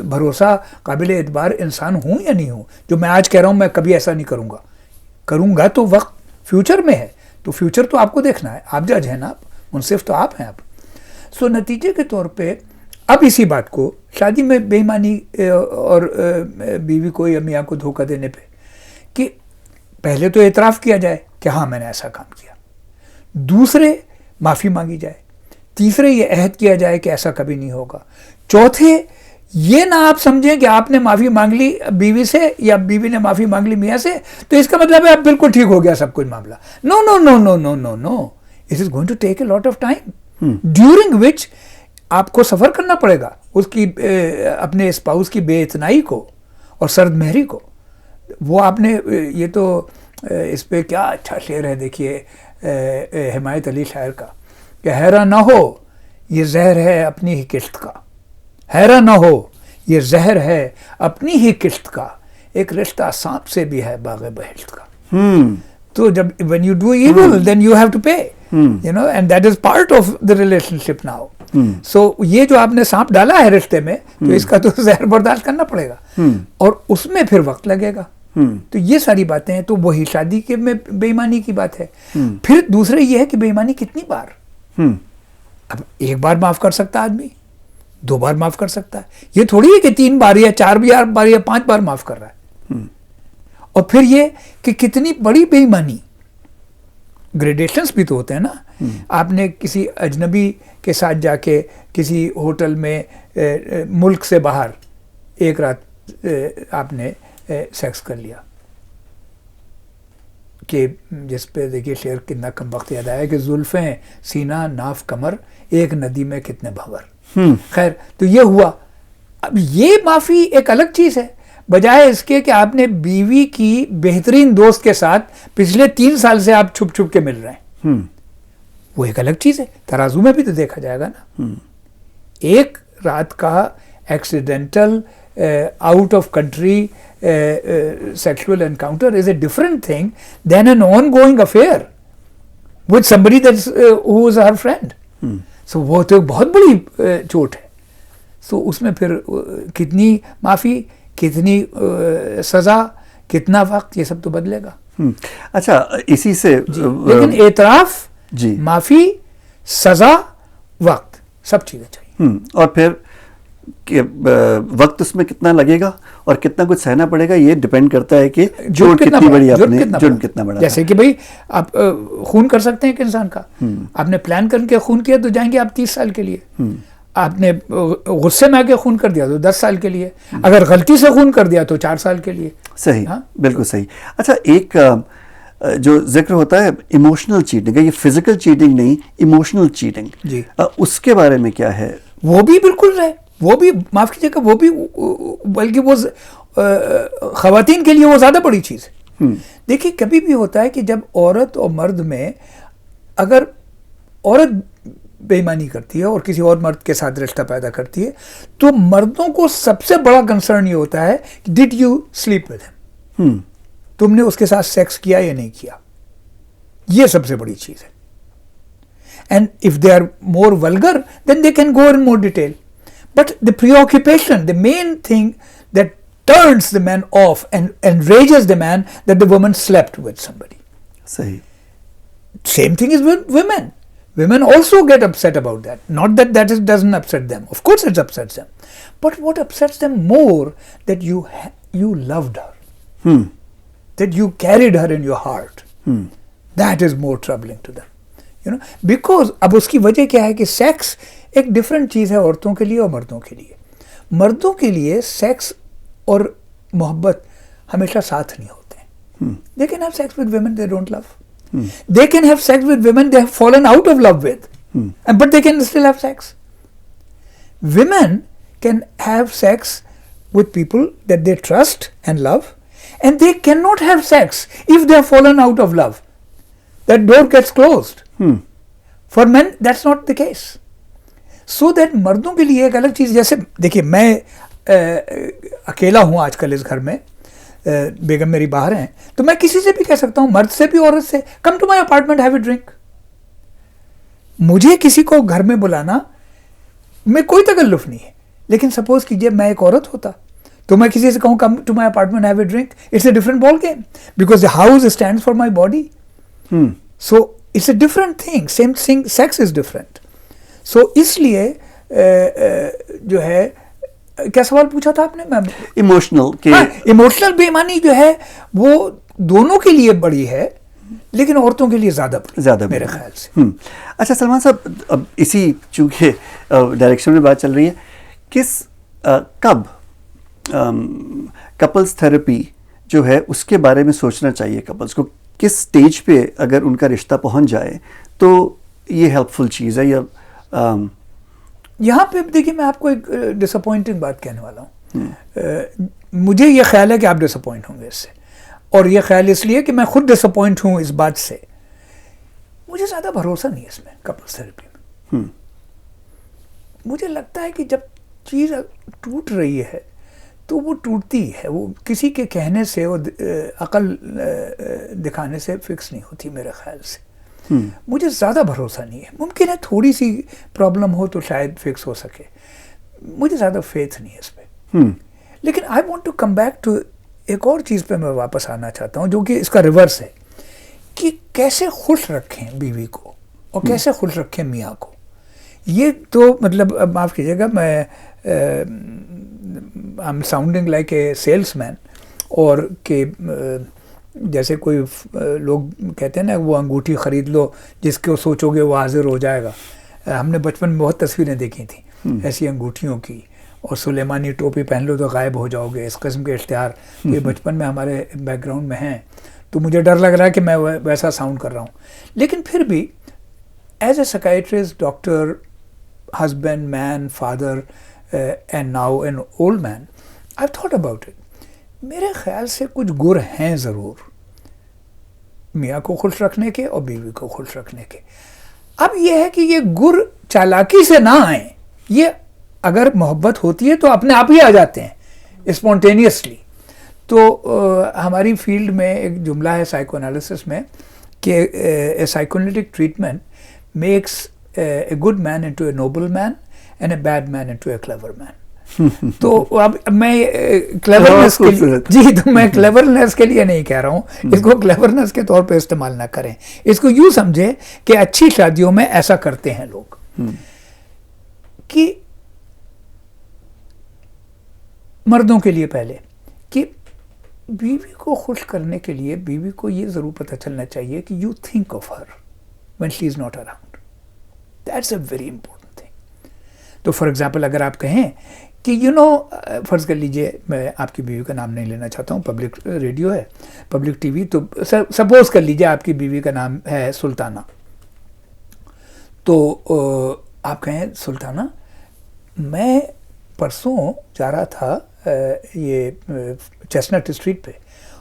भरोसा काबिल एतबार इंसान हूँ या नहीं हूँ। जो मैं आज कह रहा हूँ मैं कभी ऐसा नहीं करूँगा, करूँगा तो वक्त फ्यूचर में है, तो फ्यूचर तो आपको देखना है, आप जज हैं ना, आप मुनसिफ तो आप हैं आप। सो नतीजे के तौर पे अब इसी बात को शादी में बेईमानी और बीवी को या मियाँ को धोखा देने पे कि पहले तो एतराफ़ किया जाए कि हाँ मैंने ऐसा काम किया, दूसरे माफ़ी मांगी जाए, तीसरे ये अहद किया जाए कि ऐसा कभी नहीं होगा, चौथे ये ना आप समझें कि आपने माफ़ी मांग ली बीवी से या बीवी ने माफ़ी मांग ली मियाँ से तो इसका मतलब है अब बिल्कुल ठीक हो गया सब कुछ मामला। No no no no no no no, it is going to take a lot of time during which आपको सफ़र करना पड़ेगा उसकी अपने स्पाउस की बेइतनाई को और सर्द महरी को। वो आपने ये तो इस पे क्या अच्छा शेर है, देखिए हिमायत अली शायर का, कि हैरान ना हो ये जहर है अपनी ही किश्त का, हैरान ना हो ये जहर है अपनी ही किश्त का, एक रिश्ता सांप से भी है बाग़े बहिश्त का। तो जब when you do evil then you have to pay, you know, and that is part of the relationship now. So ये जो आपने सांप डाला है रिश्ते में तो इसका तो जहर बर्दाश्त करना पड़ेगा और उसमें फिर वक्त लगेगा। तो ये सारी बातें हैं, तो वही शादी के में बेईमानी की बात है। फिर दूसरे ये है कि बेईमानी कितनी बार, अब एक बार माफ कर सकता आदमी, 2 बार माफ कर सकता है, ये थोड़ी है कि 3 बार या 4 बार या 5 बार माफ कर रहा है। और फिर ये कि कितनी बड़ी बेईमानी, ग्रेडेशंस भी तो होते हैं ना। आपने किसी अजनबी के साथ जाके किसी होटल में मुल्क से बाहर एक रात आपने सेक्स कर लिया कि जिस पे देखिए शेर कितना कम वक्त याद आया कि जुल्फ़ें सीना नाफ कमर एक नदी में कितने भंवर। खैर तो ये हुआ। अब ये माफ़ी एक अलग चीज़ है बजाय इसके कि आपने बीवी की बेहतरीन दोस्त के साथ पिछले 3 साल से आप छुप छुप के मिल रहे हैं, वो एक अलग चीज़ है। तराजू में भी तो देखा जाएगा ना। एक रात का accidental out of country sexual encounter is a different thing than an ongoing affair with somebody that's who is her friend. So वो तो बहुत बड़ी चोट है। So उसमें फिर कितनी माफ़ी, कितनी सज़ा, कितना वक्त, ये सब तो बदलेगा। अच्छा, इसी से लेकिन एतराफ़, माफ़ी, सज़ा, वक्त, सब चीज़ें चाहिए। और फिर कि वक्त उसमें कितना लगेगा और कितना कुछ सहना पड़ेगा, ये डिपेंड करता है कि चोट कितनी बड़ी, आपने जुर्म कितना बड़ा। जैसे कि भाई आप खून कर सकते हैं एक इंसान का, आपने प्लान करके खून किया तो जाएंगे आप 30 साल के लिए, आपने गुस्से में आके खून कर दिया तो 10 साल के लिए, अगर गलती से खून कर दिया तो 4 साल के लिए। सही, बिल्कुल सही। अच्छा, एक जो जिक्र होता है इमोशनल चीटिंग का, ये फिजिकल चीटिंग नहीं, इमोशनल चीटिंग जी, उसके बारे में क्या है? वो भी बिल्कुल है, वो भी माफ़ कीजिएगा, वो भी बल्कि वो ख़वातीन के लिए वो ज़्यादा बड़ी चीज़ है। देखिए कभी भी होता है कि जब औरत और मर्द में अगर औरत बेईमानी करती है और किसी और मर्द के साथ रिश्ता पैदा करती है, तो मर्दों को सबसे बड़ा कंसर्न ये होता है, did you sleep with him, तुमने उसके साथ सेक्स किया या नहीं किया, ये सबसे बड़ी चीज है. And if they are more vulgar then they can go in more detail, but the preoccupation, the main thing that turns the man off and enrages the man that the woman slept with somebody. सही. Same thing is with women. Women also get upset about that. Not that doesn't upset them. Of course it upsets them. But what upsets them more, that you loved her. That you carried her in your heart. That is more troubling to them. You know, because अब उसकी वजह क्या है कि sex एक different चीज़ है औरतों के लिए और मर्दों के लिए. मर्दों के लिए सेक्स और मोहब्बत हमेशा साथ नहीं होते. They can have sex with women they don't love. They can have sex with women they have fallen out of love with, but they can still have sex. Women can have sex with people that they trust and love, and they cannot have sex if they have fallen out of love. That door gets closed. For men that's not the case. So that मर्दों के लिए एक अलग चीज़, जैसे देखिए मैं अकेला हूँ आजकल इस घर में, बेगम मेरी बाहर हैं, तो मैं किसी से भी कह सकता हूँ, मर्द से भी औरत से, come to my apartment have a drink. मुझे किसी को घर में बुलाना में कोई तकल्लुफ नहीं है. लेकिन सपोज कीजिए मैं एक औरत होता तो मैं किसी से कहूँ come to my apartment have a drink, it's a different ball game, because the house stands for my body. So it's a different thing. Same thing, sex is different. So इसलिए जो है, क्या सवाल पूछा था आपने मैम? इमोशनल के, emotional बेईमानी जो है वो दोनों के लिए बड़ी है, लेकिन औरतों के लिए ज्यादा मेरे ख्याल से. अच्छा सलमान साहब, अब इसी चूंकि डायरेक्शन में बात चल रही है, कब कपल्स थेरेपी जो है उसके बारे में सोचना चाहिए कपल्स को, किस स्टेज पे अगर उनका रिश्ता पहुंच जाए तो ये हेल्पफुल चीज़ है, या यहाँ पे देखिए मैं आपको एक डिसअपॉइंटिंग बात कहने वाला हूँ. मुझे ये ख्याल है कि आप डिसअपॉइंट होंगे इससे, और ये ख्याल इसलिए कि मैं खुद डिसअपॉइंट हूँ इस बात से. मुझे ज़्यादा भरोसा नहीं है इसमें, कपल्स थेरेपी में. मुझे लगता है कि जब चीज़ टूट रही है तो वो टूटती है, वो किसी के कहने से, वो अकल दिखाने से फिक्स नहीं होती मेरे ख्याल से. मुझे ज़्यादा भरोसा नहीं है. मुमकिन है थोड़ी सी प्रॉब्लम हो तो शायद फिक्स हो सके, मुझे ज़्यादा फेथ नहीं है इस पर. लेकिन I want to come back to एक और चीज़ पे मैं वापस आना चाहता हूँ, जो कि इसका रिवर्स है, कि कैसे खुश रखें बीवी को और कैसे खुश रखें मियाँ को. ये तो मतलब माफ़ कीजिएगा, मैं I am sounding like a salesman, और कि जैसे कोई लोग कहते हैं ना, वो अंगूठी ख़रीद लो जिसको सोचोगे वो हाजिर हो जाएगा. हमने बचपन में बहुत तस्वीरें देखी थी ऐसी अंगूठियों की, और सुलेमानी टोपी पहन लो तो गायब हो जाओगे, इस किस्म के इश्तिहार ये बचपन में हमारे बैकग्राउंड में हैं. तो मुझे डर लग रहा है कि मैं वैसा साउंड कर रहा हूँ. लेकिन फिर भी as a psychiatrist, doctor, husband, man, father, and now an old man, I thought about it. मेरे ख्याल से कुछ गुर हैं ज़रूर मियाँ को खुश रखने के और बीवी को खुश रखने के. अब ये है कि ये गुर चालाकी से ना आए, ये अगर मोहब्बत होती है तो अपने आप ही आ जाते हैं स्पॉन्टेनियसली. तो हमारी फील्ड में एक जुमला है साइकोएनालिसिस में कि a psychoanalytic treatment makes a good man into a noble man and a bad man into a clever man. तो अब मैं क्लेवरनेस के लिए, जी, तो मैं क्लेवरनेस के लिए नहीं कह रहा हूँ, इसको क्लेवरनेस के तौर पे इस्तेमाल ना करें. इसको यूँ समझे कि अच्छी शादियों में ऐसा करते हैं लोग कि मर्दों के लिए पहले कि बीवी को खुश करने के लिए बीवी को ये ज़रूर पता चलना चाहिए कि you think of her when she is not around. That's a very important thing. तो फॉर एग्जांपल अगर आप कहें कि फ़र्ज़ कर लीजिए, मैं आपकी बीवी का नाम नहीं लेना चाहता हूँ, पब्लिक रेडियो है, पब्लिक टीवी, तो सपोज़ कर लीजिए आपकी बीवी का नाम है सुल्ताना. तो आप कहें सुल्ताना, मैं परसों जा रहा था ये चेस्टनट स्ट्रीट पे,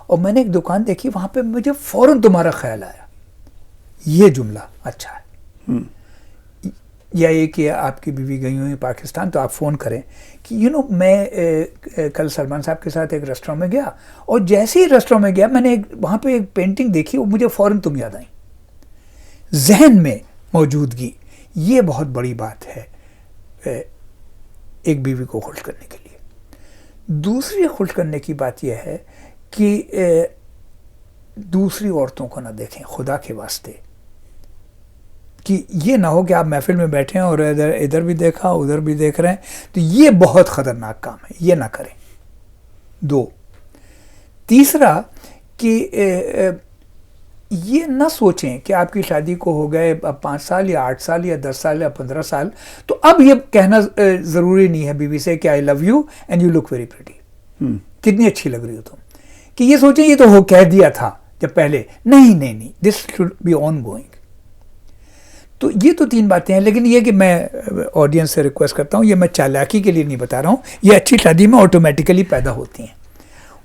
और मैंने एक दुकान देखी, वहाँ पे मुझे फ़ौरन तुम्हारा ख्याल आया. ये जुमला अच्छा है. या ये कि आपकी बीवी गई हुई पाकिस्तान, तो आप फ़ोन करें कि मैं कल सलमान साहब के साथ एक रेस्टोरेंट में गया, और जैसे ही रेस्टोरेंट में गया मैंने वहाँ पे एक पेंटिंग देखी, वो मुझे फ़ौरन तुम याद आई। जहन में मौजूदगी, ये बहुत बड़ी बात है एक बीवी को खुश करने के लिए। दूसरी खुश करने की बात यह है कि दूसरी औरतों को ना देखें, खुदा के वास्ते, कि ये ना हो कि आप महफिल में बैठे हैं और इधर भी देखा उधर भी देख रहे हैं, तो ये बहुत ख़तरनाक काम है, ये ना करें। 2, तीसरा कि ये ना सोचें कि आपकी शादी को हो गए 5 साल या 8 साल या 10 साल या 15 साल, तो अब ये कहना ज़रूरी नहीं है बीवी से कि I love you and you look very pretty, कितनी अच्छी लग रही हो तुम, कि ये सोचें ये तो हो कह दिया था जब पहले। नहीं, this should be on going. तो ये तो 3 बातें हैं, लेकिन ये कि मैं ऑडियंस से रिक्वेस्ट करता हूँ, ये मैं चालाकी के लिए नहीं बता रहा हूँ, ये अच्छी शादी में ऑटोमेटिकली पैदा होती हैं।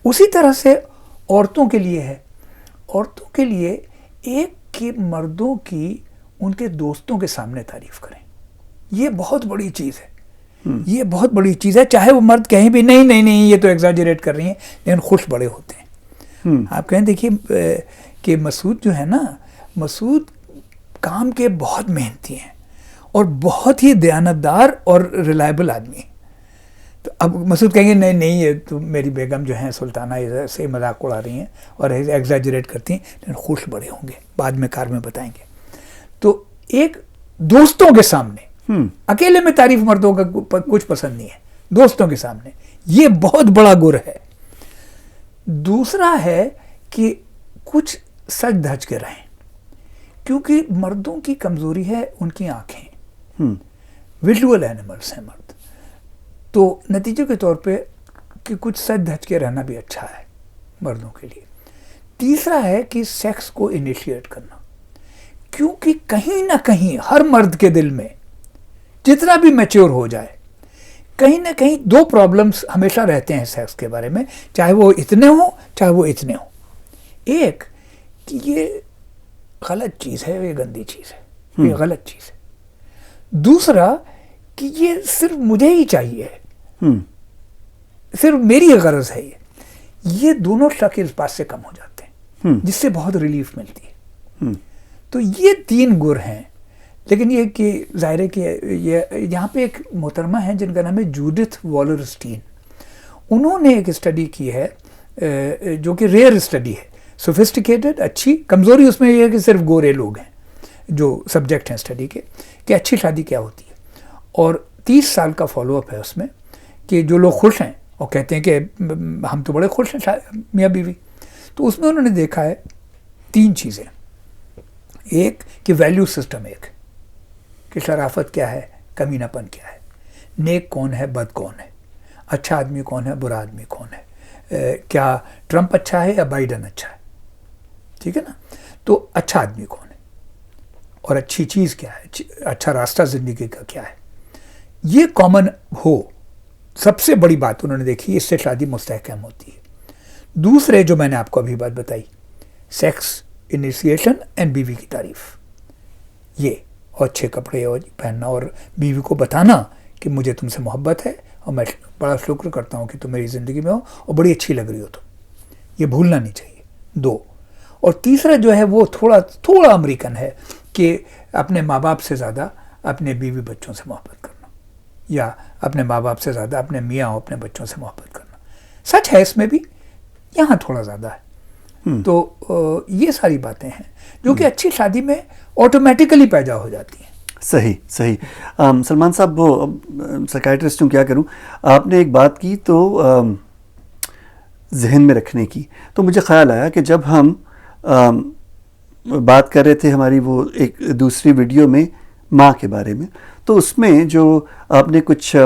उसी तरह से औरतों के लिए है, औरतों के लिए एक कि मर्दों की उनके दोस्तों के सामने तारीफ करें, ये बहुत बड़ी चीज़ है, ये बहुत बड़ी चीज़ है। चाहे वो मर्द कहीं भी नहीं ये तो एग्जैजरेट कर रही हैं, लेकिन खुश बड़े होते हैं। आप कहें देखिए कि मसूद जो है ना, मसूद काम के बहुत मेहनती हैं और बहुत ही दयानतदार और रिलायबल आदमी है। तो अब मसूद कहेंगे नहीं ये तो मेरी बेगम जो है सुल्ताना ऐसे मजाक उड़ा रही हैं और एग्जैजरेट करती हैं, लेकिन खुश बड़े होंगे, बाद में कार में बताएंगे। तो एक दोस्तों के सामने, अकेले में तारीफ मर्दों का कुछ पसंद नहीं है, दोस्तों के सामने ये बहुत बड़ा गुर है। दूसरा है कि कुछ सच धज के रहें, क्योंकि मर्दों की कमजोरी है उनकी आंखें, विजुअल एनिमल्स हैं मर्द। तो नतीजे के तौर पे कि कुछ सच धज के रहना भी अच्छा है मर्दों के लिए। तीसरा है कि सेक्स को इनिशिएट करना, क्योंकि कहीं ना कहीं हर मर्द के दिल में जितना भी मैच्योर हो जाए, कहीं ना कहीं 2 प्रॉब्लम्स हमेशा रहते हैं सेक्स के बारे में, चाहे वो इतने हो चाहे वो इतने हो। एक कि ये गलत चीज़ है, ये गंदी चीज़ है, ये गलत चीज़ है। दूसरा कि ये सिर्फ मुझे ही चाहिए है, सिर्फ मेरी गरज है ये दोनों शक इस बात से कम हो जाते हैं, जिससे बहुत रिलीफ मिलती है। तो ये 3 गुर हैं। लेकिन ये कि जाहिर है कि ये यहाँ पे एक मोहतरमा है जिनका नाम है जूडिथ वॉलरस्टीन। उन्होंने एक स्टडी की है जो कि रेयर स्टडी है, सोफिस्टिकेटेड, अच्छी। कमज़ोरी उसमें ये है कि सिर्फ गोरे लोग हैं जो सब्जेक्ट हैं स्टडी के, कि अच्छी शादी क्या होती है। और 30 साल का फॉलोअप है उसमें, कि जो लोग खुश हैं और कहते हैं कि हम तो बड़े खुश हैं मियाँ बीवी, तो उसमें उन्होंने देखा है 3 चीज़ें। एक कि वैल्यू सिस्टम, एक कि शराफत क्या है, कमीनापन क्या है, नेक कौन है, बद कौन है, अच्छा आदमी कौन है, बुरा आदमी कौन है, क्या ट्रंप अच्छा है या बाइडन अच्छा है, ठीक है ना। तो अच्छा आदमी कौन है और अच्छी चीज़ क्या है, अच्छा रास्ता ज़िंदगी का क्या है, ये कॉमन हो। सबसे बड़ी बात उन्होंने देखी, इससे शादी मुस्तहकम होती है। दूसरे जो मैंने आपको अभी बात बताई, सेक्स इनिशिएशन एंड बीवी की तारीफ, ये और अच्छे कपड़े और पहनना और बीवी को बताना कि मुझे तुमसे मोहब्बत है और मैं बड़ा शुक्र करता हूँ कि तुम मेरी ज़िंदगी में हो और बड़ी अच्छी लग रही हो तुम, ये भूलना नहीं चाहिए। 2 और तीसरा जो है वो थोड़ा अमेरिकन है, कि अपने माँ बाप से ज़्यादा अपने बीवी बच्चों से मोहब्बत करना, या अपने माँ बाप से ज़्यादा अपने मियाँ और अपने बच्चों से मोहब्बत करना। सच है इसमें भी, यहाँ थोड़ा ज़्यादा है। तो ये सारी बातें हैं जो कि अच्छी शादी में ऑटोमेटिकली पैदा हो जाती हैं। सही। सलमान साहब, वो साइकियाट्रिस्ट हूँ, क्या करूँ, आपने एक बात की तो जहन में रखने की, तो मुझे ख्याल आया कि जब हम बात कर रहे थे हमारी वो एक दूसरी वीडियो में माँ के बारे में, तो उसमें जो आपने कुछ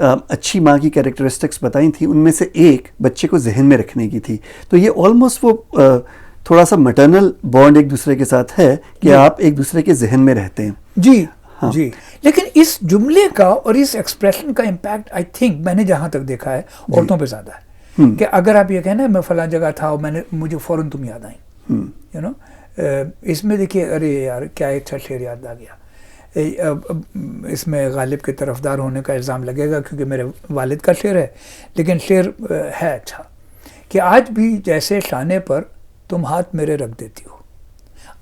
अच्छी माँ की कैरेक्टरिस्टिक्स बताई थी, उनमें से एक बच्चे को जहन में रखने की थी। तो ये ऑलमोस्ट वो थोड़ा सा मैटरनल बॉन्ड एक दूसरे के साथ है कि आप एक दूसरे के जहन में रहते हैं। जी हाँ। जी, लेकिन इस जुमले का और इस एक्सप्रेशन का इम्पैक्ट आई थिंक मैंने जहाँ तक देखा है औरतों पे ज़्यादा है। कि अगर आप ये कहना मैं फला जगह था और मुझे फ़ौरन तुम याद आई, यू नो, इसमें देखिए, अरे यार क्या अच्छा शेर याद आ गया, इसमें गालिब के तरफदार होने का इल्ज़ाम लगेगा क्योंकि मेरे वालिद का शेर है, लेकिन शेर है अच्छा कि आज भी जैसे शाने पर तुम हाथ मेरे रख देती हो,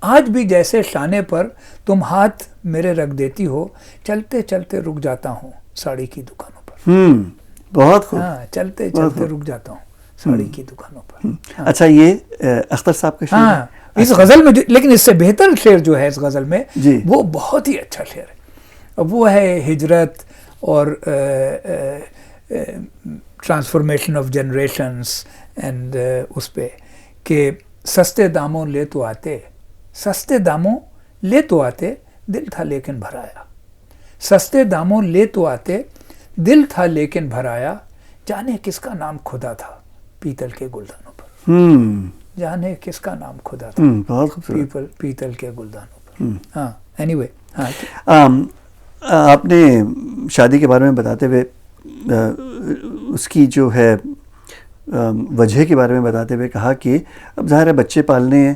आज भी जैसे शाने पर तुम हाथ मेरे रख देती हो, चलते चलते रुक जाता हूँ साड़ी की दुकानों पर। बहुत खूब। हाँ, चलते चलते रुक जाता हूँ साड़ी की दुकानों पर। हाँ। अच्छा, ये अख्तर साहब का शेर हाँ, है? इस गज़ल में लेकिन इससे बेहतर शेर जो है इस गज़ल में जी। वो बहुत ही अच्छा शेर है, वो है हिजरत और ट्रांसफॉर्मेशन ऑफ जनरेशंस एंड उस पे कि सस्ते दामों ले तो आते, सस्ते दामों ले तो आते, दिल था लेकिन भराया, सस्ते दामों ले तो आते, दिल था लेकिन भराया, जाने किसका नाम खुदा था पीतल के गुलदानों पर। जाने किसका नाम खुदा था बहुत खूबसूरत। पीतल के गुलदानों पर। हाँ, एनीवे। हाँ, आपने शादी के बारे में बताते हुए उसकी जो है वजह के बारे में बताते हुए कहा कि अब ज़ाहिर है बच्चे पालने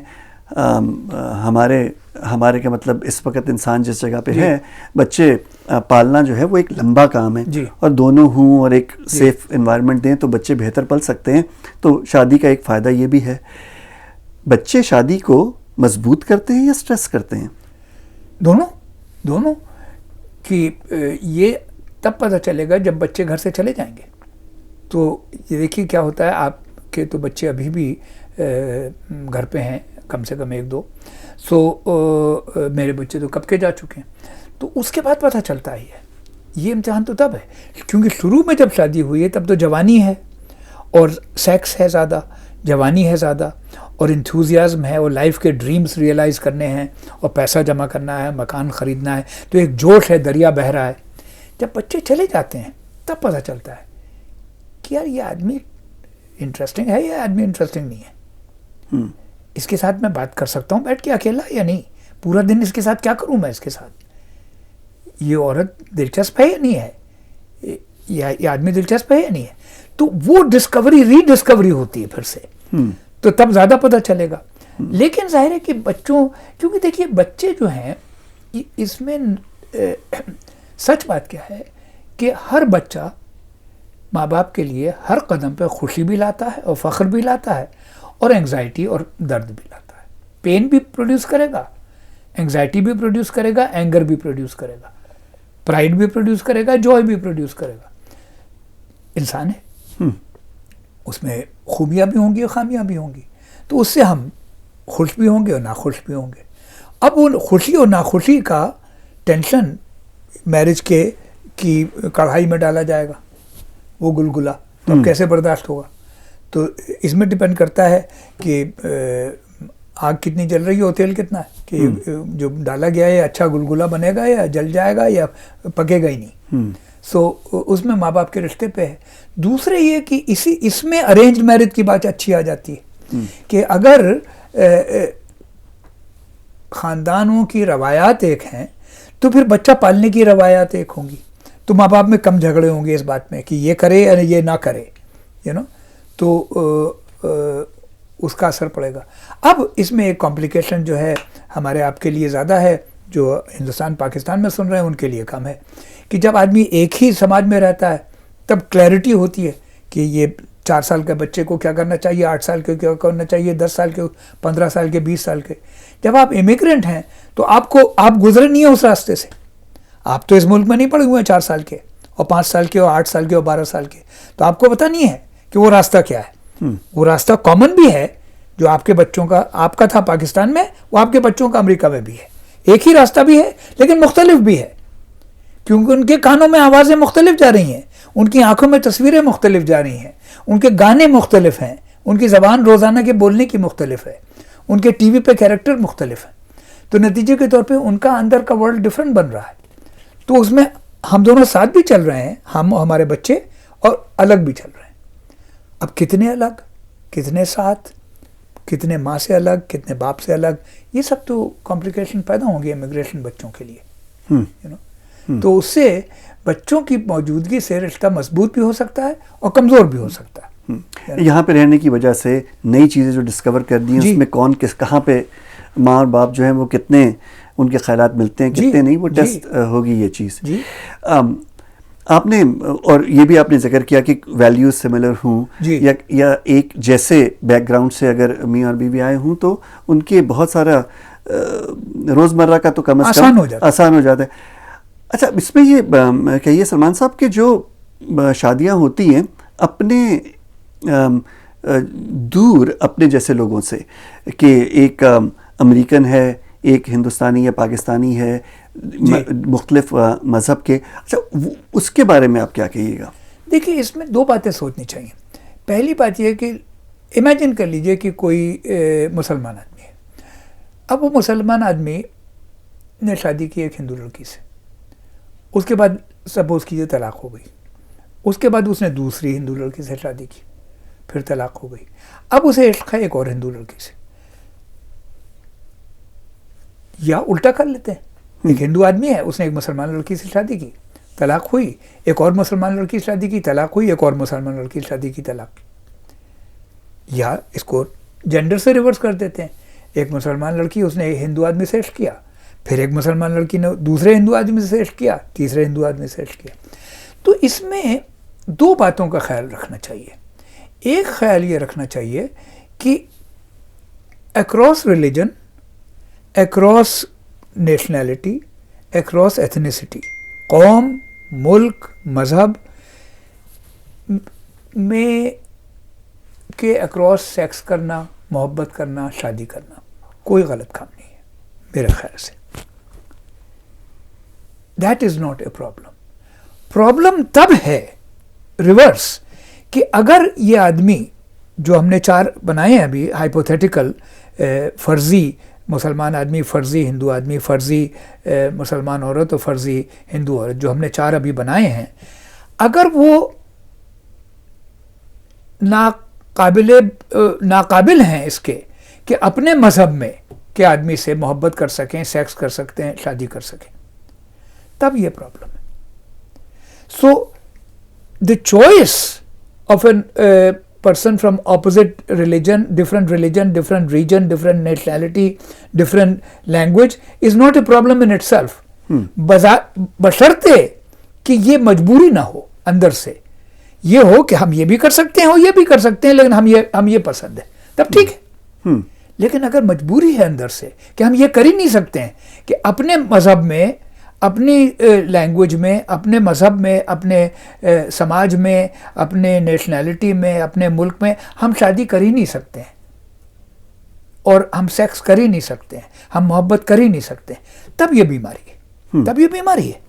हमारे का मतलब इस वक्त इंसान जिस जगह पे है, बच्चे पालना जो है वो एक लंबा काम है, और दोनों हों और एक सेफ एनवायरनमेंट दें तो बच्चे बेहतर पल सकते हैं। तो शादी का एक फ़ायदा ये भी है। बच्चे शादी को मजबूत करते हैं या स्ट्रेस करते हैं? दोनों कि ये तब पता चलेगा जब बच्चे घर से चले जाएंगे। तो ये देखिए क्या होता है, आपके तो बच्चे अभी भी घर पे हैं, कम से कम 1-2, मेरे बच्चे तो कब के जा चुके हैं। तो उसके बाद पता चलता ही है, ये इम्तिहान तो तब है क्योंकि शुरू में जब शादी हुई है तब तो जवानी है और सेक्स है ज़्यादा, जवानी है ज़्यादा और इंथुजियाज्म है और लाइफ के ड्रीम्स रियलाइज़ करने हैं और पैसा जमा करना है, मकान ख़रीदना है, तो एक जोश है, दरिया बह रहा है। जब बच्चे चले जाते हैं तब पता चलता है कि यार ये आदमी इंटरेस्टिंग है, ये आदमी इंटरेस्टिंग नहीं है। इसके साथ मैं बात कर सकता हूँ बैठ के अकेला या नहीं, पूरा दिन इसके साथ क्या करूँ मैं इसके साथ, ये औरत दिलचस्प है या नहीं है, ये आदमी दिलचस्प है या नहीं है। तो वो डिस्कवरी रीडिस्कवरी होती है फिर से, तो तब ज़्यादा पता चलेगा। लेकिन जाहिर है कि बच्चों, क्योंकि देखिए बच्चे जो हैं इसमें सच बात क्या है कि हर बच्चा माँ बाप के लिए हर कदम पे खुशी भी लाता है और फ़ख्र भी लाता है और एंग्जाइटी और दर्द भी लाता है। पेन भी प्रोड्यूस करेगा, एंग्जाइटी भी प्रोड्यूस करेगा, एंगर भी प्रोड्यूस करेगा, प्राइड भी प्रोड्यूस करेगा, जॉय भी प्रोड्यूस करेगा। इंसान है, उसमें खूबियाँ भी होंगी और खामियाँ भी होंगी, तो उससे हम खुश भी होंगे और नाखुश भी होंगे। अब वो खुशी और नाखुशी का टेंशन मैरिज की कढ़ाई में डाला जाएगा, वो गुलगुला, तो अब कैसे बर्दाश्त होगा। तो इसमें डिपेंड करता है कि आग कितनी जल रही है और तेल कितना है, कि जो डाला गया है अच्छा गुलगुला बनेगा या जल जाएगा या पकेगा ही नहीं। सो उसमें माँ बाप के रिश्ते पे है। दूसरे ये कि इसमें अरेंज मैरिज की बात अच्छी आ जाती है कि अगर ख़ानदानों की रवायात एक हैं तो फिर बच्चा पालने की रवायात एक होंगी, तो माँ बाप में कम झगड़े होंगे इस बात में कि ये करे या ये ना करे, तो उसका असर पड़ेगा। अब इसमें एक कॉम्प्लिकेशन जो है हमारे आपके लिए ज़्यादा है, जो हिंदुस्तान पाकिस्तान में सुन रहे हैं उनके लिए कम है, कि जब आदमी एक ही समाज में रहता है तब क्लैरिटी होती है कि ये 4 साल के बच्चे को क्या करना चाहिए, 8 साल के क्या करना चाहिए, 10 साल के, 15 साल के, 20 साल के। जब आप इमिग्रेंट हैं तो आप गुजरे नहीं हैं उस रास्ते से, आप तो इस मुल्क में नहीं पड़े हुए हैं 4 साल के और 5 साल के और 8 साल के और 12 साल के, तो आपको पता नहीं है कि वो रास्ता क्या है। वो रास्ता कॉमन भी है जो आपके बच्चों का, आपका था पाकिस्तान में, वो आपके बच्चों का अमेरिका में भी है। एक ही रास्ता भी है लेकिन मुख्तलिफ भी है, क्योंकि उनके कानों में आवाज़ें मुख्तलिफ जा रही हैं, उनकी आंखों में तस्वीरें मुख्तलिफ जा रही हैं, उनके गाने मुख्तलिफ हैं, उनकी ज़बान रोज़ाना के बोलने की मुख्तलिफ है, उनके टीवी पे कैरेक्टर मुख्तलिफ हैं। तो नतीजे के तौर पे उनका अंदर का वर्ल्ड डिफरेंट बन रहा है। तो उसमें हम दोनों साथ भी चल रहे हैं, हम और हमारे बच्चे, और अलग भी चल रहे हैं। अब कितने अलग, कितने साथ, कितने माँ से अलग, कितने बाप से अलग, ये सब तो कॉम्प्लिकेशन पैदा होंगे इमिग्रेशन बच्चों के लिए। तो उससे बच्चों की मौजूदगी से रिश्ता मजबूत भी हो सकता है और कमज़ोर भी हो सकता है। यहाँ पे रहने की वजह से नई चीज़ें जो डिस्कवर कर दी हैं, उसमें कौन किस कहाँ पे माँ और बाप जो हैं वो कितने उनके ख्यालात मिलते हैं, जी, कितने नहीं, वो जी। टेस्ट होगी ये चीज़। जी आपने और ये भी आपने जिक्र किया कि वैल्यूज सिमिलर हों जी। या एक जैसे बैकग्राउंड से अगर मियाँ और बीवी आए हों तो उनके बहुत सारा रोज़मर्रा का तो कम से आसान कम हो जाता है। आसान हो जाता है। अच्छा, इसमें ये कहिए सलमान साहब के जो शादियां होती हैं अपने दूर अपने जैसे लोगों से, कि एक अमेरिकन है, एक हिंदुस्तानी या पाकिस्तानी है, मुख्तलिफ मज़हब के, अच्छा उसके बारे में आप क्या कहिएगा? देखिए, इसमें दो बातें सोचनी चाहिए। पहली बात यह कि इमेजिन कर लीजिए कि कोई मुसलमान आदमी है। अब वो मुसलमान आदमी ने शादी की एक हिंदू लड़की से, उसके बाद सपोज कीजिए तलाक हो गई, उसके बाद उसने दूसरी हिंदू लड़की से शादी की, फिर तलाक हो गई, अब उसे इश्क है एक और हिंदू लड़की से। या उल्टा कर लेते हैं, एक हिंदू आदमी है, उसने एक मुसलमान लड़की से शादी की, तलाक हुई, एक और मुसलमान लड़की से शादी की, तलाक हुई, एक और मुसलमान लड़की से शादी की, तलाक। या इसको जेंडर से रिवर्स कर देते हैं, एक मुसलमान लड़की उसने एक हिंदू आदमी से इश्क किया, फिर एक मुसलमान लड़की ने दूसरे हिंदू आदमी से इश्क किया, तीसरे हिंदू आदमी से इश्क किया। तो इसमें दो बातों का ख्याल रखना चाहिए। एक ख्याल ये रखना चाहिए कि across religion, across nationality, across ethnicity, कौम, मुल्क, मज़हब में के अक्रॉस सेक्स करना, मोहब्बत करना, शादी करना कोई गलत काम नहीं है मेरे ख्याल से। That is not a problem. Problem तब है रिवर्स, कि अगर ये आदमी जो हमने चार बनाए हैं अभी हाइपोथेटिकल, फर्जी मुसलमान आदमी, फर्जी हिंदू आदमी, फर्जी मुसलमान औरत और फर्जी हिंदू औरत, जो हमने चार अभी बनाए हैं, अगर वो नाकाबिल हैं इसके कि अपने मज़हब में के आदमी से मोहब्बत कर सकें, सेक्स कर सकते हैं, शादी कर सकें, तब ये प्रॉब्लम है। So the choice of a person from opposite religion, different region, different nationality, different language is not a problem in itself. बशर्ते कि ये मजबूरी ना हो, अंदर से ये हो कि हम ये भी कर सकते हैं और ये भी कर सकते हैं, लेकिन हम ये पसंद है, तब ठीक है। लेकिन अगर मजबूरी है अंदर से कि हम ये कर ही नहीं सकते हैं कि अपने मज़हब में, अपनी लैंग्वेज में, अपने मज़हब में, अपने समाज में, अपने नेशनैलिटी में, अपने मुल्क में हम शादी कर ही नहीं सकते हैं और हम सेक्स कर ही नहीं सकते हैं, हम मोहब्बत कर ही नहीं सकते हैं, तब ये बीमारी है, तब ये बीमारी है।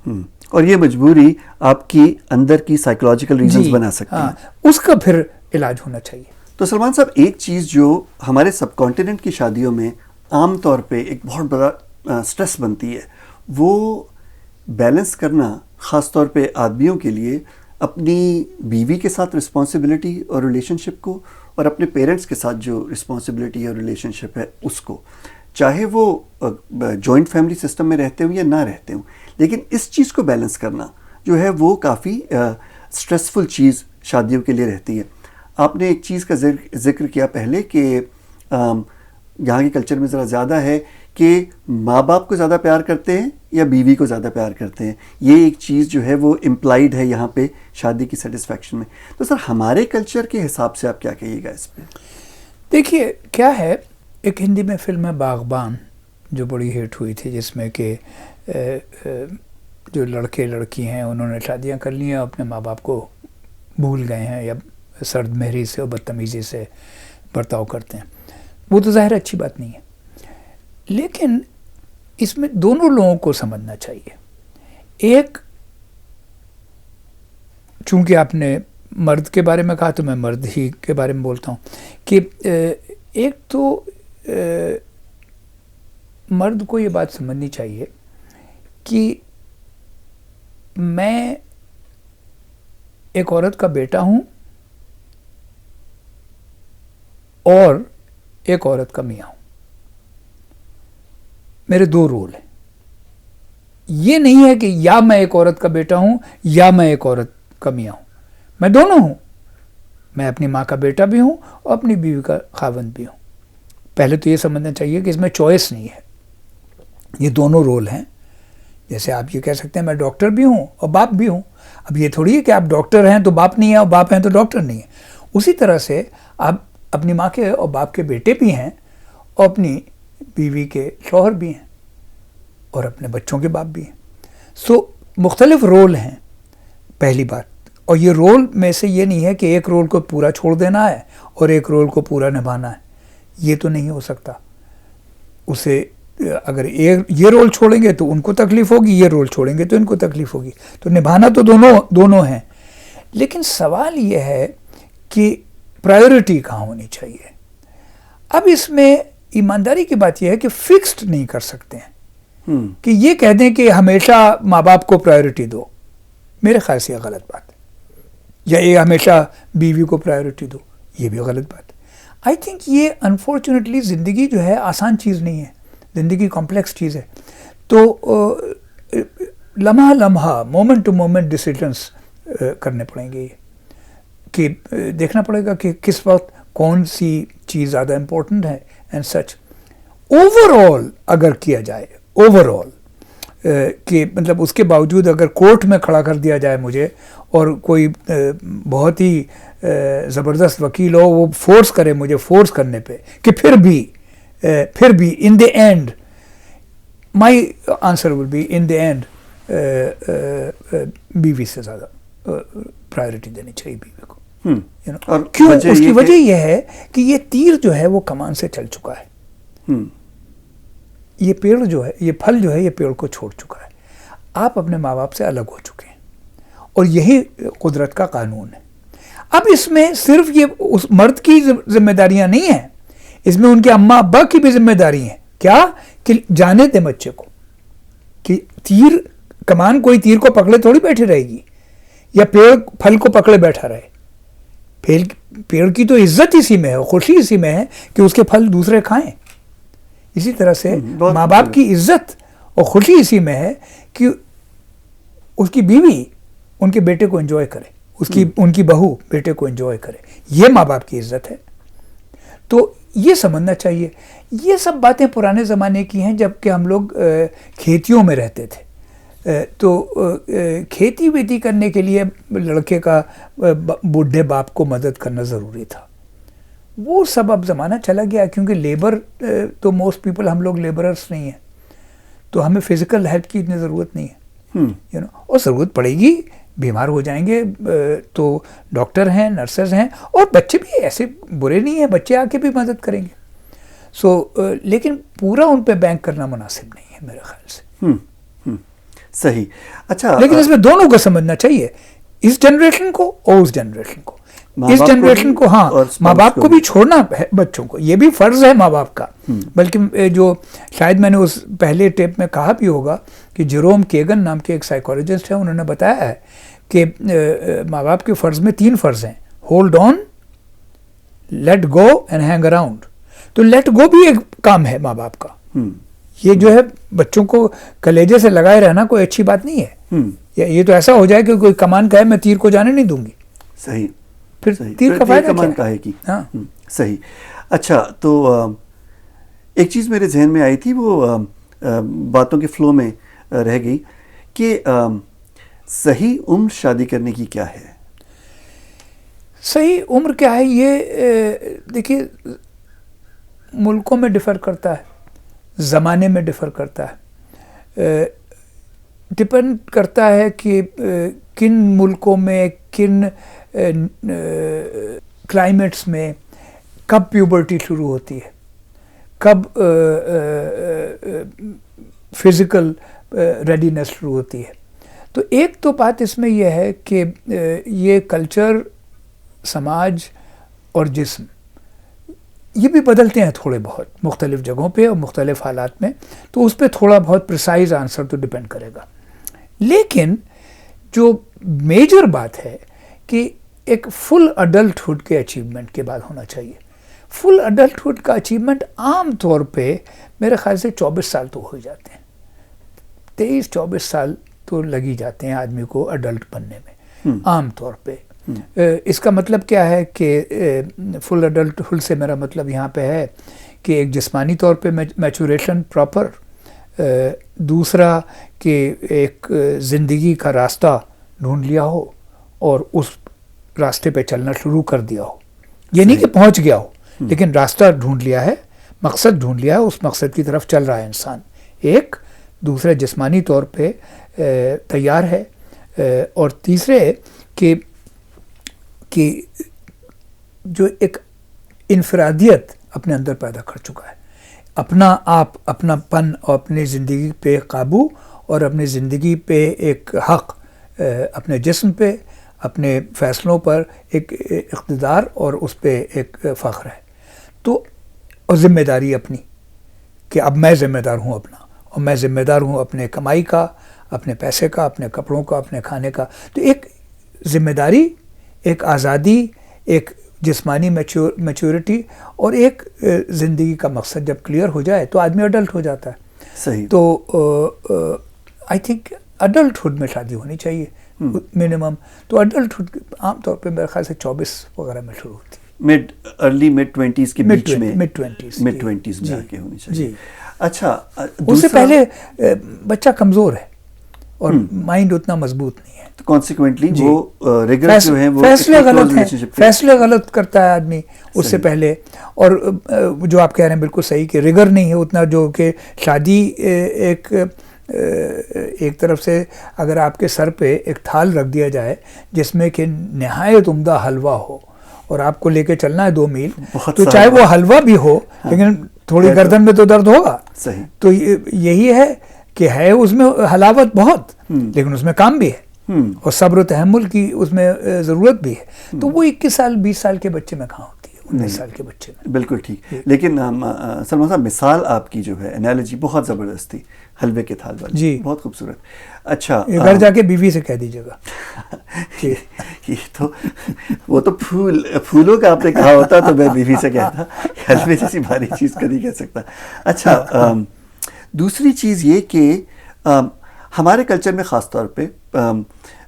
और ये मजबूरी आपकी अंदर की साइकोलॉजिकल रीजंस बना सकती है। उसका फिर इलाज होना चाहिए। तो सलमान साहब, एक चीज़ जो हमारे सबकॉन्टिनेंट की शादियों में आम तौर पे एक बहुत बड़ा स्ट्रेस बनती है, वो बैलेंस करना, ख़ास तौर पे आदमियों के लिए, अपनी बीवी के साथ रिस्पॉन्सिबिलिटी और रिलेशनशिप को, और अपने पेरेंट्स के साथ जो रिस्पॉन्सिबिलिटी और रिलेशनशिप है उसको, चाहे वो जॉइंट फैमिली सिस्टम में रहते हों या ना रहते हों, लेकिन इस चीज़ को बैलेंस करना जो है वो काफ़ी स्ट्रेसफुल चीज़ शादियों के लिए रहती है। आपने एक चीज़ का जिक्र किया पहले कि यहाँ के कल्चर में ज़रा ज़्यादा है कि माँ बाप को ज़्यादा प्यार करते हैं या बीवी को ज़्यादा प्यार करते हैं, ये एक चीज़ जो है वो इम्प्लाइड है यहाँ पे शादी की सेटिस्फैक्शन में। तो सर, हमारे कल्चर के हिसाब से आप क्या कहिएगा इस पर? देखिए, क्या है, एक हिंदी में फिल्म है बागबान जो बड़ी हिट हुई थी, जिसमें कि जो लड़के लड़की हैं उन्होंने शादियाँ कर ली हैं, अपने माँ बाप को भूल गए हैं या सर्द महरी से और बदतमीज़ी से बर्ताव करते हैं। वो तो ज़ाहिर अच्छी बात नहीं है, लेकिन इसमें दोनों लोगों को समझना चाहिए। एक, चूंकि आपने मर्द के बारे में कहा तो मैं मर्द ही के बारे में बोलता हूँ कि एक तो मर्द को ये बात समझनी चाहिए कि मैं एक औरत का बेटा हूँ और एक औरत का मियाँ हूँ, मेरे दो रोल हैं। ये नहीं है कि या मैं एक औरत का बेटा हूं या मैं एक औरत का मियाँ हूं, मैं दोनों हूं। मैं अपनी माँ का बेटा भी हूं और अपनी बीवी का खावंद भी हूं। पहले तो ये समझना चाहिए कि इसमें चॉइस नहीं है, ये दोनों रोल हैं। जैसे आप ये कह सकते हैं मैं डॉक्टर भी हूँ और बाप भी हूँ। अब ये थोड़ी है कि आप डॉक्टर हैं तो बाप नहीं है और बाप हैं तो डॉक्टर नहीं है। उसी तरह से आप अपनी माँ के और बाप के बेटे भी हैं और अपनी बीवी के शौहर भी हैं और अपने बच्चों के बाप भी हैं। सो मुख्तलिफ रोल हैं, पहली बात। और ये रोल में से ये नहीं है कि एक रोल को पूरा छोड़ देना है और एक रोल को पूरा निभाना है, ये तो नहीं हो सकता। उसे अगर ये रोल छोड़ेंगे तो उनको तकलीफ होगी, ये रोल छोड़ेंगे तो इनको तकलीफ होगी। तो निभाना तो दोनों हैं। लेकिन सवाल ये है कि प्रायोरिटी कहाँ होनी चाहिए। अब इसमें ईमानदारी की बात यह है कि फिक्स्ड नहीं कर सकते हैं कि ये कह दें कि हमेशा माँ बाप को प्रायोरिटी दो। मेरे ख्याल से यह गलत बात है। या ये हमेशा बीवी को प्रायोरिटी दो, ये भी गलत बात है। आई थिंक ये अनफॉर्चुनेटली ज़िंदगी जो है आसान चीज़ नहीं है, ज़िंदगी कॉम्प्लेक्स चीज़ है। तो लम्हा मोमेंट टू मोमेंट डिसीजंस करने पड़ेंगे, ये कि देखना पड़ेगा कि किस वक्त कौन सी चीज़ ज़्यादा इम्पोर्टेंट है एंड सच। ओवरऑल अगर किया जाए, ओवरऑल कि मतलब उसके बावजूद अगर कोर्ट में खड़ा कर दिया जाए मुझे और कोई बहुत ही ज़बरदस्त वकील हो, वो फोर्स करे मुझे, फोर्स करने पे कि फिर भी in the end my answer will be in the end बीवी से ज़्यादा प्रायोरिटी देनी चाहिए बीवी को। you know? और क्यों? उसकी वजह यह है कि ये तीर जो है वो कमान से चल चुका है। ये पेड़ जो है, ये फल जो है, ये पेड़ को छोड़ चुका है। आप अपने माँ बाप से अलग हो चुके हैं और यही कुदरत का कानून है। अब इसमें सिर्फ ये उस मर्द की जिम्मेदारियां नहीं हैं, इसमें उनके अम्मा अब्बा की भी जिम्मेदारी है। क्या? कि जाने दे बच्चे को कि तीर कमान कोई तीर को पकड़े थोड़ी बैठी रहेगी या पेड़ फल को पकड़े बैठा रहे। पेड़ की तो इज्जत इसी में है, खुशी इसी में है कि उसके फल दूसरे खाएं। इसी तरह से माँ बाप की इज्जत और खुशी इसी में है कि उसकी बीवी उनके बेटे को एंजॉय करे, उनकी बहू बेटे को एंजॉय करे। ये माँ बाप की इज्जत है। तो ये समझना चाहिए। ये सब बातें पुराने ज़माने की हैं, जबकि हम लोग खेतियों में रहते थे। तो खेती वेती करने के लिए लड़के का बूढ़े बाप को मदद करना ज़रूरी था। वो सब अब ज़माना चला गया, क्योंकि लेबर तो मोस्ट पीपल, हम लोग लेबरर्स नहीं हैं, तो हमें फिज़िकल हेल्प की इतनी ज़रूरत नहीं है। यू नो, और ज़रूरत पड़ेगी, बीमार हो जाएंगे तो डॉक्टर हैं, नर्सेज हैं, और बच्चे भी ऐसे बुरे नहीं हैं, बच्चे आके भी मदद करेंगे। लेकिन पूरा उन पे बैंक करना मुनासिब नहीं है मेरे ख्याल से। सही। अच्छा, लेकिन इसमें दोनों को समझना चाहिए, इस जनरेशन को और उस जनरेशन को। इस जनरेशन को, हाँ, माँ बाप को भी छोड़ना है बच्चों को, ये भी फर्ज है माँ बाप का। बल्कि जो शायद मैंने उस पहले टेप में कहा भी होगा कि जेरोम केगन नाम के एक साइकोलॉजिस्ट हैं, उन्होंने बताया है कि माँ बाप के फ़र्ज़ में 3 फ़र्ज़ हैं: hold on, let go and hang around. तो लेट गो भी एक काम है माँ बाप का। ये जो है बच्चों को कलेजे से लगाए रहना कोई अच्छी बात नहीं है। ये तो ऐसा हो जाए कि कोई कमान कहे मैं तीर को जाने नहीं दूंगी। सही। फिर सही। तीर का फायदा कमान क्या है कि? हाँ। सही। अच्छा, तो एक चीज़ मेरे जहन में आई थी, वो बातों के फ्लो में रह गई कि सही उम्र शादी करने की क्या है? सही उम्र क्या है, ये देखिए मुल्कों में डिफ़र करता है, ज़माने में डिफ़र करता है, डिपेंड करता है कि किन मुल्कों में, किन क्लाइमेट्स में कब प्यूबर्टी शुरू होती है, कब फिज़िकल रेडीनेस शुरू होती है। तो एक तो बात इसमें यह है कि ये कल्चर, समाज और जिस्म ये भी बदलते हैं थोड़े बहुत मुख्तलिफ़ जगहों पे और मुख्तलिफ़ हालात में, तो उस पर थोड़ा बहुत प्रिसाइज आंसर तो डिपेंड करेगा। लेकिन जो मेजर बात है कि एक फुल अडल्टहुड के अचीवमेंट के बाद होना चाहिए। फुल अडल्टहुड का अचीवमेंट आम तौर पे मेरे ख्याल से 24 साल तो हो जाते हैं, 23-24 साल तो लग ही जाते हैं आदमी को अडल्ट बनने में आम तौर पे। इसका मतलब क्या है कि फुल अडल्टहुड से मेरा मतलब यहाँ पे है कि एक जिस्मानी तौर पे मैचुरेशन प्रॉपर, दूसरा कि एक ज़िंदगी का रास्ता ढूंढ लिया हो और उस रास्ते पे चलना शुरू कर दिया हो। ये नहीं कि पहुंच गया हो, लेकिन रास्ता ढूंढ लिया है, मकसद ढूंढ लिया है, उस मकसद की तरफ चल रहा है इंसान। एक दूसरे जिस्मानी तौर पे तैयार है, और तीसरे कि जो एक इनफरादियत अपने अंदर पैदा कर चुका है, अपना आप, अपनापन और अपनी ज़िंदगी पे काबू और अपनी ज़िंदगी पे एक हक़, अपने जिस्म पे, अपने फ़ैसलों पर एक इक़्तिदार और उस पे एक फ़ख्र है। तो और ज़िम्मेदारी अपनी, कि अब मैं ज़िम्मेदार हूँ अपना, और मैं ज़िम्मेदार हूँ अपने कमाई का, अपने पैसे का, अपने कपड़ों का, अपने खाने का। तो एक ज़िम्मेदारी, एक आज़ादी, एक जिस्मानी मैच्योरिटी और एक ज़िंदगी का मकसद जब क्लियर हो जाए तो आदमी अडल्ट हो जाता है। सही। तो आई थिंक अडल्टहुड में शादी होनी चाहिए मिनिमम। तो अडल्टहुड आमतौर पे मेरे ख्याल से 24 वगैरह में शुरू होती है, अर्ली मिड 20s के बीच में, मिड 20s में आके होनी चाहिए जी। अच्छा, उससे पहले बच्चा कमज़ोर है और माइंड उतना मजबूत नहीं है, तो कॉन्सिक्वेंटली वो रिगर जो है वो फैसले गलत हैं, फैसले गलत करता है आदमी उससे पहले। और जो आप कह रहे हैं बिल्कुल सही कि रिगर नहीं है उतना, जो कि शादी एक तरफ से अगर आपके सर पे एक थाल रख दिया जाए जिसमें कि नहायत उम्दा हलवा हो और आपको लेके चलना है 2 मील, तो चाहे वो हलवा भी हो, लेकिन थोड़ी गर्दन में तो दर्द होगा। सही। तो यही है कि है उसमें हलावत बहुत, लेकिन उसमें काम भी है और सब्र तहम्मुल की उसमें ज़रूरत भी है। तो वो 21 साल 20 साल के बच्चे में कहाँ होती है, 19 साल के बच्चे में। बिल्कुल ठीक। लेकिन सलमान साहब, मिसाल आपकी जो है, एनालॉजी बहुत ज़बरदस्त थी, हलवे के थाल वाली जी, बहुत खूबसूरत। अच्छा, घर जाके बीवी से कह दीजिएगा। ये तो वो तो फूलों का आपने कहा होता तो मैं बीवी से कहता, हलवे जैसी भारी चीज़ कभी कह सकता। अच्छा, दूसरी चीज़ ये कि हमारे कल्चर में ख़ास तौर पे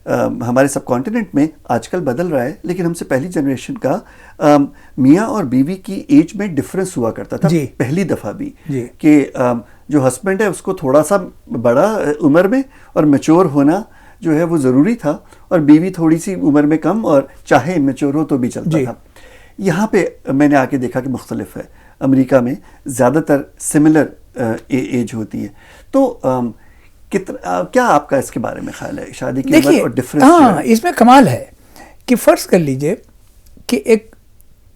हमारे सब कॉन्टिनेंट में आजकल बदल रहा है, लेकिन हमसे पहली जनरेशन का मियाँ और बीवी की एज में डिफरेंस हुआ करता था पहली दफ़ा भी, कि जो हस्बैंड है उसको थोड़ा सा बड़ा उम्र में और मैच्योर होना जो है वो ज़रूरी था, और बीवी थोड़ी सी उम्र में कम और चाहे मैच्योर हो तो भी चलता था। यहाँ पे मैंने आके देखा कि मुख्तलिफ है, अमेरिका में ज़्यादातर सिमिलर एज होती है। तो क्या आपका इसके बारे में ख्याल है, शादी की उम्र और डिफरेंस? हाँ, इसमें कमाल है कि फ़र्ज़ कर लीजिए कि एक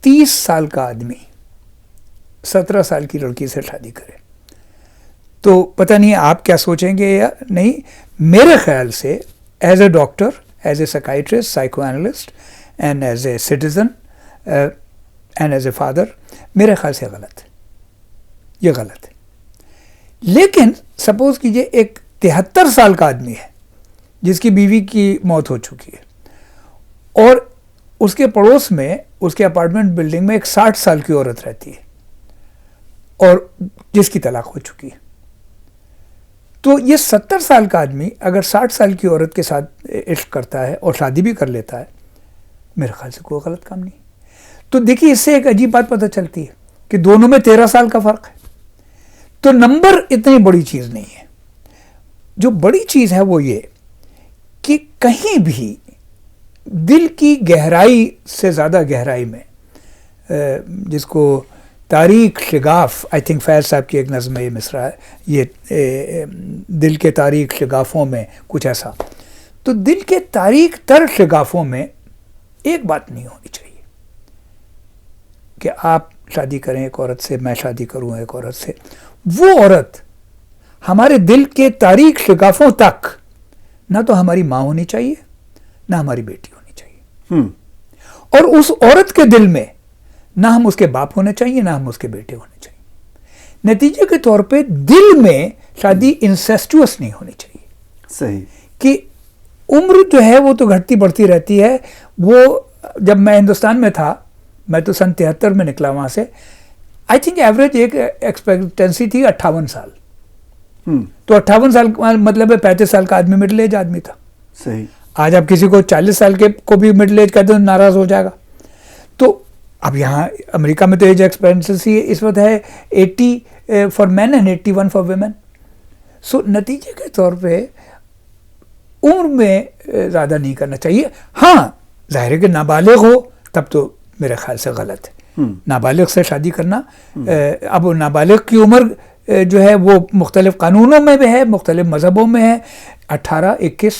30 साल का आदमी 17 साल की लड़की से शादी करे, तो पता नहीं आप क्या सोचेंगे या नहीं। मेरे ख्याल से as a doctor, as a psychiatrist, psycho analyst and as a citizen and as a father, मेरे ख्याल से गलत है, ये गलत है। लेकिन सपोज़ कीजिए एक 73 साल का आदमी है जिसकी बीवी की मौत हो चुकी है और उसके पड़ोस में, उसके अपार्टमेंट बिल्डिंग में एक 60 साल की औरत रहती है और जिसकी तलाक हो चुकी है। तो ये 70 साल का आदमी अगर 60 साल की औरत के साथ इश्क करता है और शादी भी कर लेता है, मेरे ख्याल से कोई गलत काम नहीं। तो देखिए, इससे एक अजीब बात पता चलती है कि दोनों में 13 साल का फ़र्क है। तो नंबर इतनी बड़ी चीज़ नहीं है। जो बड़ी चीज़ है वो ये कि कहीं भी दिल की गहराई से ज़्यादा गहराई में, जिसको तारीख शिगाफ, आई थिंक फैज़ साहब की एक नज़्म ये मिसरा है, ये दिल के तारीख शिगाफों में कुछ ऐसा। तो दिल के तारीख तर शिगाफों में एक बात नहीं होनी चाहिए कि आप शादी करें एक औरत से, मैं शादी करूं एक औरत से। वो औरत हमारे दिल के तारीख शिगाफों तक ना तो हमारी माँ होनी चाहिए, ना हमारी बेटी होनी चाहिए। और उस औरत के दिल में ना हम उसके बाप होने चाहिए, ना हम उसके बेटे होने चाहिए। नतीजे के तौर पे दिल में शादी इंसेस्टुअस नहीं होनी चाहिए। सही। कि उम्र जो है वो तो घटती बढ़ती रहती है। वो जब मैं हिंदुस्तान में था, मैं तो सन 73 में निकला वहाँ से, आई थिंक एवरेज एक एक्सपेक्टेंसी थी 58 साल। तो 58 साल मतलब 35 साल का आदमी मिडिल एज आदमी था। सही। आज आप किसी को 40 साल के को भी मिडिल एज कहते हैं नाराज हो जाएगा। तो अब यहाँ अमेरिका में तो एज एक्सपेक्टेंसी इस वक्त है 80 for man and 81 for women. So नतीजे के तौर पे उम्र में ज़्यादा नहीं करना चाहिए। हाँ, जाहिर है कि नाबालिग हो तब तो मेरे ख्याल से गलत है नाबालिग से शादी करना। अब नाबालिग की उम्र जो है वो मुख्तलिफ कानूनों में भी है, मुख्तलिफ मज़हबों में है। 18-21,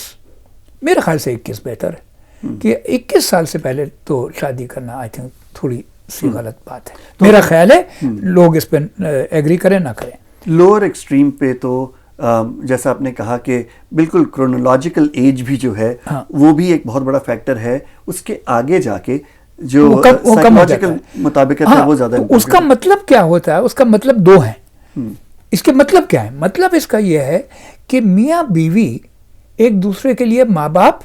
मेरे ख्याल से 21 बेहतर है कि 21 साल से पहले तो शादी करना आई थिंक थोड़ी सी गलत बात है। तो मेरा ख्याल है लोग इस पर एग्री करें ना करें। लोअर एक्सट्रीम पे तो जैसा आपने कहा कि बिल्कुल क्रोनोलॉजिकल एज भी जो है हाँ। वो भी एक बहुत बड़ा फैक्टर है। उसके आगे जाके जो वो कम हो साइकोलॉजिकल जाता है। मुताबिकत हाँ, है वो ज़्यादा तो important उसका है। मतलब क्या होता है? उसका मतलब दो है। इसके मतलब क्या है? मतलब इसका यह है कि मियाँ बीवी एक दूसरे के लिए माँ बाप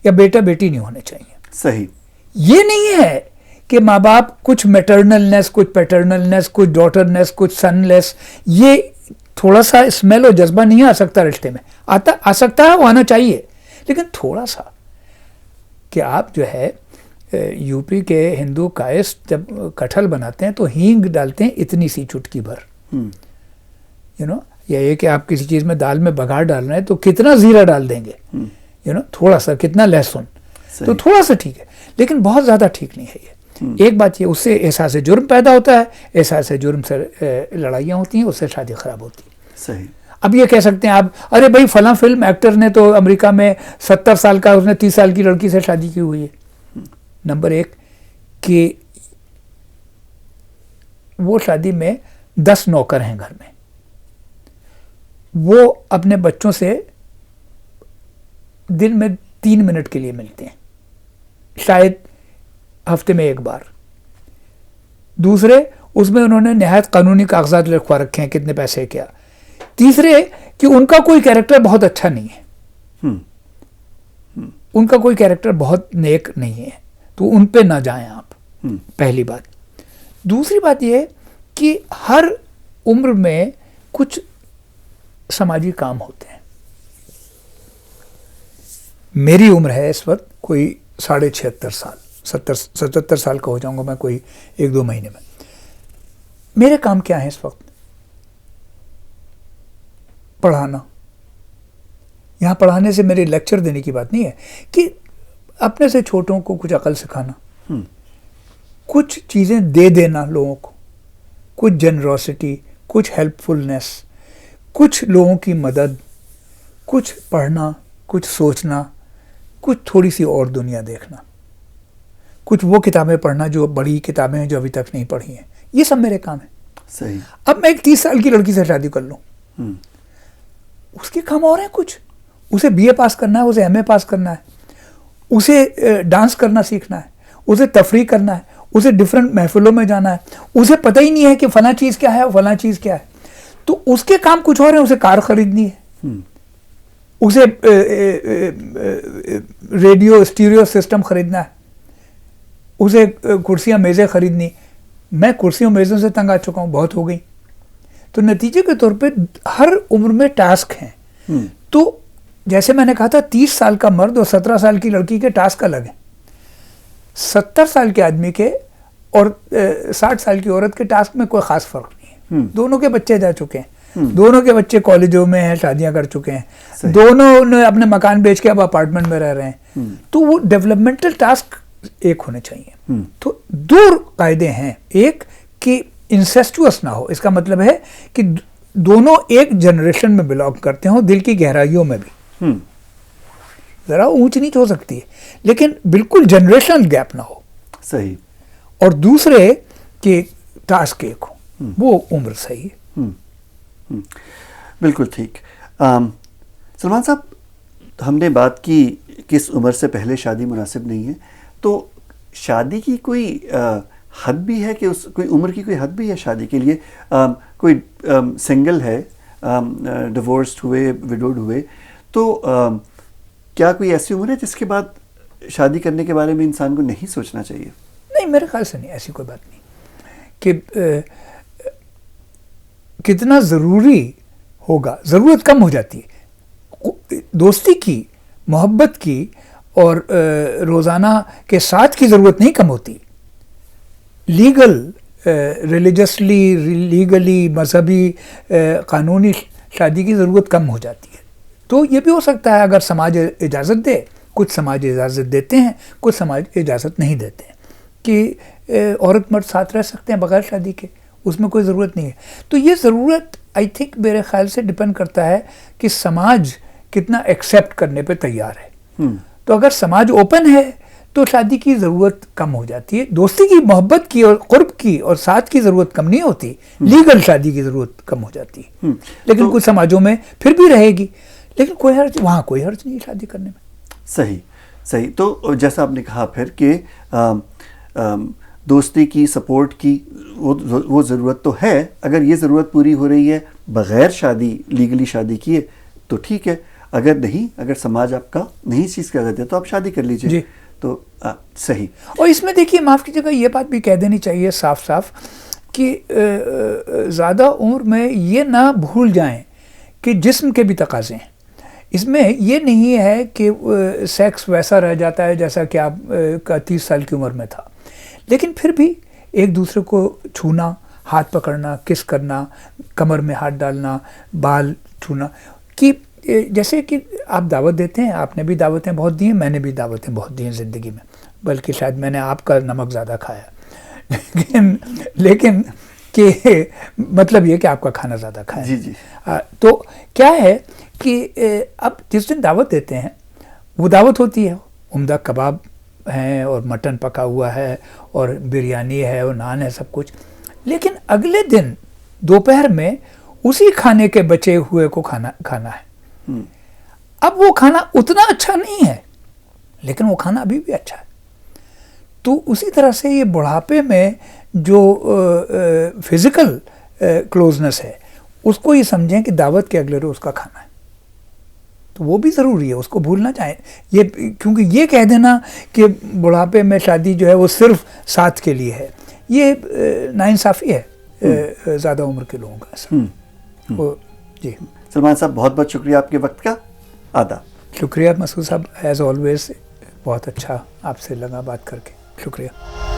या बेटा बेटी नहीं होने चाहिए। सही। ये नहीं है कि माँ बाप कुछ मैटरनलनेस, कुछ पैटर्नलनेस, कुछ डॉटरनेस, कुछ सनलेस, ये थोड़ा सा स्मेल और जज्बा नहीं आ सकता रिश्ते में। आ सकता है, वो आना चाहिए, लेकिन थोड़ा सा कि आप जो है यूपी के हिंदू कायस्थ जब कटहल बनाते हैं तो हींग डालते हैं इतनी सी चुटकी भर, यू नो। या ये कि आप किसी चीज़ में दाल में बघार डाल रहे हैं तो कितना ज़ीरा डाल देंगे, यू नो, थोड़ा सा, कितना लहसुन, तो थोड़ा सा ठीक है, लेकिन बहुत ज़्यादा ठीक नहीं है ये। एक बात ये, उससे एहसास जुर्म पैदा होता है, एहसास जुर्म से लड़ाइयाँ होती हैं, उससे शादी ख़राब होती है। सही। अब ये कह सकते हैं आप, अरे भाई फलां फिल्म एक्टर ने तो अमेरिका में 70 साल का, उसने 30 साल की लड़की से शादी की हुई है। नंबर एक कि वो शादी में 10 नौकर हैं घर में, वो अपने बच्चों से दिन में 3 मिनट के लिए मिलते हैं, शायद हफ्ते में एक बार। दूसरे, उसमें उन्होंने निहायत कानूनी कागजात लिखवा रखे हैं, कितने पैसे क्या। तीसरे कि उनका कोई कैरेक्टर बहुत अच्छा नहीं है, उनका कोई कैरेक्टर बहुत नेक नहीं है, तो उन पे ना जाएं आप, पहली बात। दूसरी बात यह कि हर उम्र में कुछ समाजी काम होते हैं। मेरी उम्र है इस वक्त कोई 76.5 साल, 77 साल का हो जाऊंगा मैं कोई 1-2 महीने में। मेरे काम क्या है इस वक्त? पढ़ाना। यहाँ पढ़ाने से मेरे लेक्चर देने की बात नहीं है, कि अपने से छोटों को कुछ अकल सिखाना, कुछ चीज़ें दे देना लोगों को, कुछ जनरोसिटी, कुछ हेल्पफुलनेस, कुछ लोगों की मदद, कुछ पढ़ना, कुछ सोचना, कुछ थोड़ी सी और दुनिया देखना, कुछ वो किताबें पढ़ना जो बड़ी किताबें हैं जो अभी तक नहीं पढ़ी हैं। ये सब मेरे काम है। सही। अब मैं एक 30 साल की लड़की से शादी कर लूँ, उसके काम और हैं कुछ। उसे BA पास करना है, उसे MA पास करना है, उसे डांस करना सीखना है, उसे तफरीह करना है, उसे डिफरेंट महफिलों में जाना है, उसे पता ही नहीं है कि फला चीज़ क्या है, फला चीज़ क्या है, तो उसके काम कुछ और है। उसे कार खरीदनी है, उसे रेडियो स्टीरियो सिस्टम खरीदना है, उसे कुर्सियाँ मेज़ें खरीदनी। मैं कुर्सियों मेज़ों से तंग आ चुका हूँ, बहुत हो गई। तो नतीजे के तौर पे हर उम्र में टास्क हैं। तो जैसे मैंने कहा था, 30 साल का मर्द और 17 साल की लड़की के टास्क अलग हैं। 70 साल के आदमी के और 60 साल की औरत के टास्क में कोई ख़ास फ़र्क नहीं है। दोनों के बच्चे जा चुके हैं, दोनों के बच्चे कॉलेजों में हैं, शादियां कर चुके हैं, दोनों ने अपने मकान बेच के अब अपार्टमेंट में रह रहे हैं। तो वो डेवलपमेंटल टास्क एक होने चाहिए। तो 2 कायदे हैं। एक कि इंसेस्टुअस ना हो, इसका मतलब है कि दोनों एक जनरेशन में बिलोंग करते हों, दिल की गहराइयों में भी ज़रा ऊंच नीच हो सकती है, लेकिन बिल्कुल जनरेशनल गैप ना हो। सही। और दूसरे कि टास्क एक हो, वो उम्र सही है। बिल्कुल ठीक। सलमान साहब, हमने बात की किस उम्र से पहले शादी मुनासिब नहीं है, तो शादी की कोई हद भी है कि कोई उम्र की कोई हद भी है शादी के लिए? कोई सिंगल है, डिवोर्स्ड हुए, विडोड हुए, तो क्या कोई ऐसी उम्र है जिसके बाद शादी करने के बारे में इंसान को नहीं सोचना चाहिए? नहीं, मेरे ख्याल से नहीं, ऐसी कोई बात नहीं कि कितना ज़रूरी होगा, ज़रूरत कम हो जाती है। दोस्ती की, मोहब्बत की और रोज़ाना के साथ की ज़रूरत नहीं कम होती, लीगल, रिलीजियसली, लीगली, मजहबी, कानूनी शादी की ज़रूरत कम हो जाती है। तो ये भी हो सकता है अगर समाज इजाज़त दे, कुछ समाज इजाज़त देते हैं, कुछ समाज इजाज़त नहीं देते हैं कि औरत मर्द साथ रह सकते हैं बगैर शादी के, उसमें कोई ज़रूरत नहीं है। तो ये ज़रूरत आई थिंक मेरे ख्याल से डिपेंड करता है कि समाज कितना एक्सेप्ट करने पे तैयार है। तो अगर समाज ओपन है तो शादी की ज़रूरत कम हो जाती है, दोस्ती की, मोहब्बत की और क़ुर्ब की और साथ की ज़रूरत कम नहीं होती, लीगल शादी की ज़रूरत कम हो जाती है। लेकिन तो कुछ समाजों में फिर भी रहेगी, लेकिन कोई हर्ज, वहाँ कोई हर्ज नहीं है शादी करने में। सही सही। तो जैसा आपने कहा फिर कि दोस्ती की, सपोर्ट की वो ज़रूरत तो है। अगर ये ज़रूरत पूरी हो रही है बग़ैर शादी, लीगली शादी किए तो ठीक है, अगर नहीं, अगर समाज आपका नहीं इस चीज़ का कहते तो आप शादी कर लीजिए। तो सही। और इसमें देखिए, माफ़ कीजिएगा, ये बात भी कह देनी चाहिए साफ साफ कि ज़्यादा उम्र में ये ना भूल जाएं कि जिस्म के भी तकाज़े हैं। इसमें ये नहीं है कि सेक्स वैसा रह जाता है जैसा कि आप का 30 साल की उम्र में था, लेकिन फिर भी एक दूसरे को छूना, हाथ पकड़ना, किस करना, कमर में हाथ डालना, बाल छूना, कि जैसे कि आप दावत देते हैं, आपने भी दावतें बहुत दी हैं, मैंने भी दावतें बहुत दी हैं ज़िंदगी में, बल्कि शायद मैंने आपका नमक ज़्यादा खाया लेकिन कि मतलब ये कि आपका खाना ज़्यादा खाया। जी जी। तो क्या है कि अब जिस दिन दावत देते हैं वो दावत होती है, उम्दा कबाब हैं और मटन पका हुआ है और बिरयानी है और नान है, सब कुछ, लेकिन अगले दिन दोपहर में उसी खाने के बचे हुए को खाना है। अब वो खाना उतना अच्छा नहीं है, लेकिन वो खाना अभी भी अच्छा है। तो उसी तरह से ये बुढ़ापे में जो फिज़िकल क्लोजनेस है, उसको ये समझें कि दावत के अगले रोज़ उसका खाना है, तो वो भी ज़रूरी है, उसको भूल ना जाए। ये क्योंकि ये कह देना कि बुढ़ापे में शादी जो है वो सिर्फ साथ के लिए है, ये नाइंसाफ़ी है ज़्यादा उम्र के लोगों का ऐसा। जी सलमान साहब, बहुत बहुत शुक्रिया आपके वक्त का। आदाब। शुक्रिया मसूद साहब, एज़ ऑलवेज बहुत अच्छा आपसे लगा बात करके, शुक्रिया।